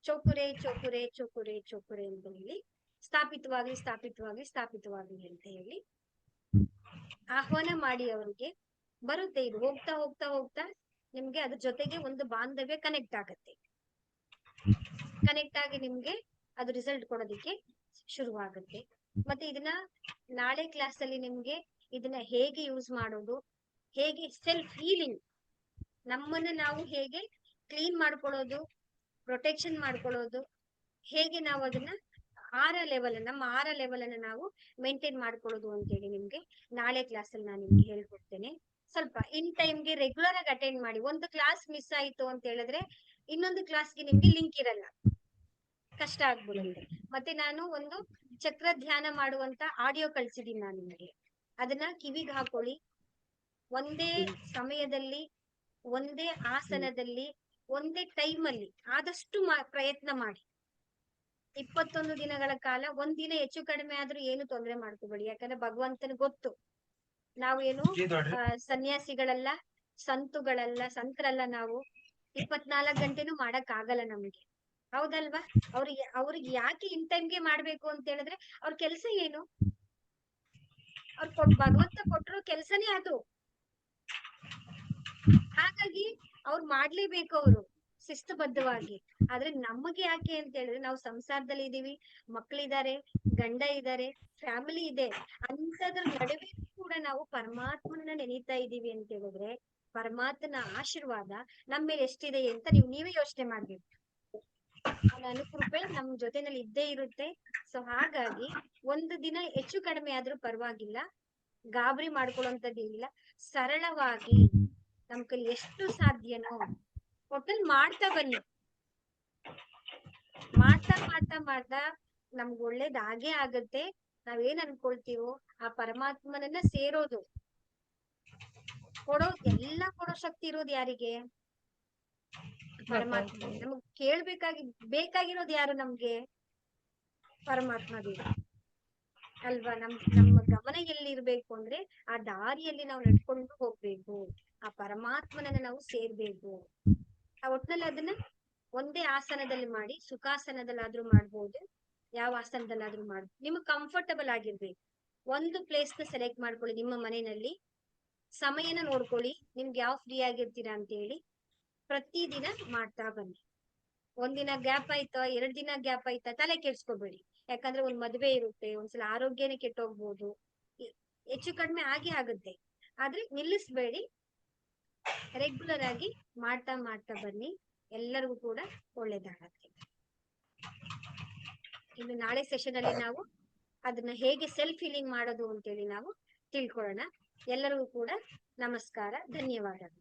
ಚೋಕುರೆ ಚೋಕುರೆ ಚೋಕುರೆ ಚೋಕುರೆ ಅಂತ ಹೇಳಿ ಸ್ಥಾಪಿತವಾಗ್ಲಿ ಸ್ಥಾಪಿತವಾಗ್ಲಿ ಸ್ಥಾಪಿತವಾಗ್ಲಿ ಅಂತ ಹೇಳಿ ಆಹ್ವಾನ ಮಾಡಿ ಅವ್ರಿಗೆ ಬರುತ್ತೆ. ಇದು ಹೋಗ್ತಾ ಹೋಗ್ತಾ ಹೋಗ್ತಾ ನಿಮ್ಗೆ ಅದ್ರ ಜೊತೆಗೆ ಒಂದು ಬಾಂಧವ್ಯ ಕನೆಕ್ಟ್ ಆಗುತ್ತೆ. ಕನೆಕ್ಟ್ ಆಗಿ ನಿಮ್ಗೆ ಅದು ರಿಸಲ್ಟ್ ಕೊಡೋದಿಕ್ಕೆ ಶುರುವಾಗುತ್ತೆ. ಮತ್ತೆ ಇದನ್ನ ನಾಳೆ ಕ್ಲಾಸ್ ಅಲ್ಲಿ ನಿಮ್ಗೆ ಇದನ್ನ ಹೇಗೆ ಯೂಸ್ ಮಾಡೋದು, ಹೇಗೆ ಸೆಲ್ಫ್ ಹೀಲಿಂಗ್, ನಮ್ಮನ್ನ ನಾವು ಹೇಗೆ ಕ್ಲೀನ್ ಮಾಡ್ಕೊಳ್ಳೋದು, ಪ್ರೊಟೆಕ್ಷನ್ ಮಾಡ್ಕೊಳ್ಳೋದು, ಹೇಗೆ ನಾವು ಅದನ್ನ ನಮ್ಮ ಆರ ಲೆವೆಲ್ ಅನ್ನ ನಾವು ಮೇಂಟೈನ್ ಮಾಡ್ಕೊಳ್ಳೋದು ಅಂತೇಳಿ ನಿಮ್ಗೆ ನಾಳೆ ಕ್ಲಾಸ್ ಅಲ್ಲಿ ನಾನು ನಿಮ್ಗೆ ಹೇಳ್ಕೊಡ್ತೇನೆ. ಸ್ವಲ್ಪ ಇನ್ ಟೈಮ್ಗೆ ರೆಗ್ಯುಲರ್ ಆಗಿ ಅಟೆಂಡ್ ಮಾಡಿ. ಒಂದು ಕ್ಲಾಸ್ ಮಿಸ್ ಆಯ್ತು ಅಂತ ಹೇಳಿದ್ರೆ ಇನ್ನೊಂದು ಕ್ಲಾಸ್ಗೆ ನಿಮ್ಗೆ ಲಿಂಕ್ ಇರಲ್ಲ, ಕಷ್ಟ ಆಗ್ಬಿಡುತ್ತೆ. ಮತ್ತೆ ನಾನು ಒಂದು ಚಕ್ರ ಧ್ಯಾನ ಮಾಡುವಂತ ಆಡಿಯೋ ಕಳ್ಸಿದೀನಿ ನಾನು ನಿಮಗೆ, ಅದನ್ನ ಕಿವಿಗೆ ಹಾಕೊಳ್ಳಿ. ಒಂದೇ ಸಮಯದಲ್ಲಿ, ಒಂದೇ ಆಸನದಲ್ಲಿ, ಒಂದೇ ಟೈಮ್ ಅಲ್ಲಿ ಆದಷ್ಟು ಪ್ರಯತ್ನ ಮಾಡಿ. 21 ದಿನಗಳ ಕಾಲ, ಒಂದಿನ ಹೆಚ್ಚು ಕಡಿಮೆ ಆದ್ರೂ ಏನು ತೊಂದರೆ ಮಾಡ್ಕೋಬೇಡಿ. ಯಾಕಂದ್ರೆ ಭಗವಂತನ ಗೊತ್ತು ನಾವೇನು ಸನ್ಯಾಸಿಗಳಲ್ಲ, ಸಂತರಲ್ಲ, ನಾವು 24 ಗಂಟೆನೂ ಮಾಡಕ್ ಆಗಲ್ಲ ನಮ್ಗೆ, ಹೌದಲ್ವಾ? ಅವ್ರಿಗೆ ಯಾಕೆ ಇನ್ ಟೈಮ್ಗೆ ಮಾಡ್ಬೇಕು ಅಂತ ಹೇಳಿದ್ರೆ ಅವ್ರ ಕೆಲ್ಸ ಏನು, ಭಗವಂತ ಕೊಟ್ಟಿರೋ ಕೆಲ್ಸನೇ ಅದು. ಹಾಗಾಗಿ ಅವ್ರು ಮಾಡ್ಲೇಬೇಕು, ಅವರು ಶಿಸ್ತುಬದ್ಧವಾಗಿ. ಆದ್ರೆ ನಮಗೆ ಯಾಕೆ ಅಂತ ಹೇಳಿದ್ರೆ ನಾವು ಸಂಸಾರದಲ್ಲಿ ಇದೀವಿ, ಮಕ್ಳಿದಾರೆ, ಗಂಡ ಇದಾರೆ, ಫ್ಯಾಮಿಲಿ ಇದೆ, ಅಂತದ್ರ ನಡುವೆ ಕೂಡ ನಾವು ಪರಮಾತ್ಮನ ನೆನೀತಾ ಇದೀವಿ ಅಂತ ಹೇಳಿದ್ರೆ ಪರಮಾತ್ಮನ ಆಶೀರ್ವಾದ ನಮ್ಮ ಮೇಲೆ ಎಷ್ಟಿದೆ ಅಂತ ನೀವೇ ಯೋಚನೆ ಮಾಡ್ಬೇಕು. ಅವನ ಅನುಕೃಪೆ ನಮ್ ಜೊತೆನಲ್ಲಿ ಇದ್ದೇ ಇರುತ್ತೆ. ಸೊ ಹಾಗಾಗಿ ಒಂದು ದಿನ ಹೆಚ್ಚು ಕಡಿಮೆ ಆದ್ರೂ ಪರವಾಗಿಲ್ಲ, ಗಾಬರಿ ಮಾಡ್ಕೊಳ್ಳೋಂಥದ್ದಿಲ್ಲ. ಸರಳವಾಗಿ ನಮ್ ಕೈಲಿ ಎಷ್ಟು ಸಾಧ್ಯನೋ ಒಟ್ಟಲ್ಲಿ ಮಾಡ್ತಾ ಬನ್ನಿ. ಮಾಡ್ತಾ ನಮ್ಗೆ ಒಳ್ಳೇದ್ ಆಗೇ ಆಗತ್ತೆ. ನಾವೇನ್ ಅನ್ಕೊಳ್ತೀವೋ ಆ ಪರಮಾತ್ಮನನ್ನ ಸೇರೋದು, ಎಲ್ಲ ಕೊಡೋ ಶಕ್ತಿ ಇರೋದು ಯಾರಿಗೆ? ಪರಮಾತ್ಮ. ನಮಗ್ ಬೇಕಾಗಿರೋದು ಯಾರು ನಮ್ಗೆ? ಪರಮಾತ್ಮ ದೇವ ಅಲ್ವಾ? ನಮ್ಮ ಗಮನ ಎಲ್ಲಿ ಇರ್ಬೇಕು ಅಂದ್ರೆ ಆ ದಾರಿಯಲ್ಲಿ ನಾವು ನಡ್ಕೊಂಡು ಹೋಗ್ಬೇಕು, ಆ ಪರಮಾತ್ಮನನ್ನ ನಾವು ಸೇರ್ಬೇಕು. ಆ ಒಟ್ನಲ್ಲಿ ಅದನ್ನ ಒಂದೇ ಆಸನದಲ್ಲಿ ಮಾಡಿ, ಸುಖಾಸನದಲ್ಲಾದ್ರೂ ಮಾಡ್ಬೋದು, ಯಾವ ಆಸನದಲ್ಲಾದ್ರೂ ಮಾಡ್ಬೋದು, ನಿಮ್ಗೆ ಕಂಫರ್ಟಬಲ್ ಆಗಿರ್ಬೇಕು. ಒಂದು ಪ್ಲೇಸ್ ನ ಸೆಲೆಕ್ಟ್ ಮಾಡ್ಕೊಳ್ಳಿ ನಿಮ್ಮ ಮನೆಯಲ್ಲಿ, ಸಮಯನ ನೋಡ್ಕೊಳ್ಳಿ, ನಿಮ್ಗೆ ಯಾವ ಫ್ರೀ ಆಗಿರ್ತೀರಾ ಅಂತ ಹೇಳಿ ಪ್ರತಿದಿನ ಮಾಡ್ತಾ ಬನ್ನಿ. ಒಂದಿನ ಗ್ಯಾಪ್ ಆಯ್ತಾ, 2 ದಿನ ಗ್ಯಾಪ್ ಆಯ್ತಾ, ತಲೆ ಕೆಡ್ಸ್ಕೊಬೇಡಿ. ಯಾಕಂದ್ರೆ ಒಂದ್ ಮದ್ವೆ ಇರುತ್ತೆ, ಒಂದ್ಸಲ ಆರೋಗ್ಯನೇ ಕೆಟ್ಟೋಗ್ಬೋದು, ಹೆಚ್ಚು ಕಡಿಮೆ ಆಗುತ್ತೆ. ಆದ್ರೆ ನಿಲ್ಲಿಸ್ಬೇಡಿ, ರೆಗ್ಯುಲರ್ ಆಗಿ ಮಾಡ್ತಾ ಬನ್ನಿ, ಎಲ್ಲರಿಗೂ ಕೂಡ ಒಳ್ಳೇದಾಗತ್ತೆ. ಇನ್ನು ನಾಳೆ ಸೆಷನ್ ಅಲ್ಲಿ ನಾವು ಅದನ್ನ ಹೇಗೆ ಸೆಲ್ಫ್ ಹೀಲಿಂಗ್ ಮಾಡೋದು ಅಂತೇಳಿ ನಾವು ತಿಳ್ಕೊಳ್ಳೋಣ. ಎಲ್ಲರಿಗೂ ಕೂಡ ನಮಸ್ಕಾರ, ಧನ್ಯವಾದಗಳು.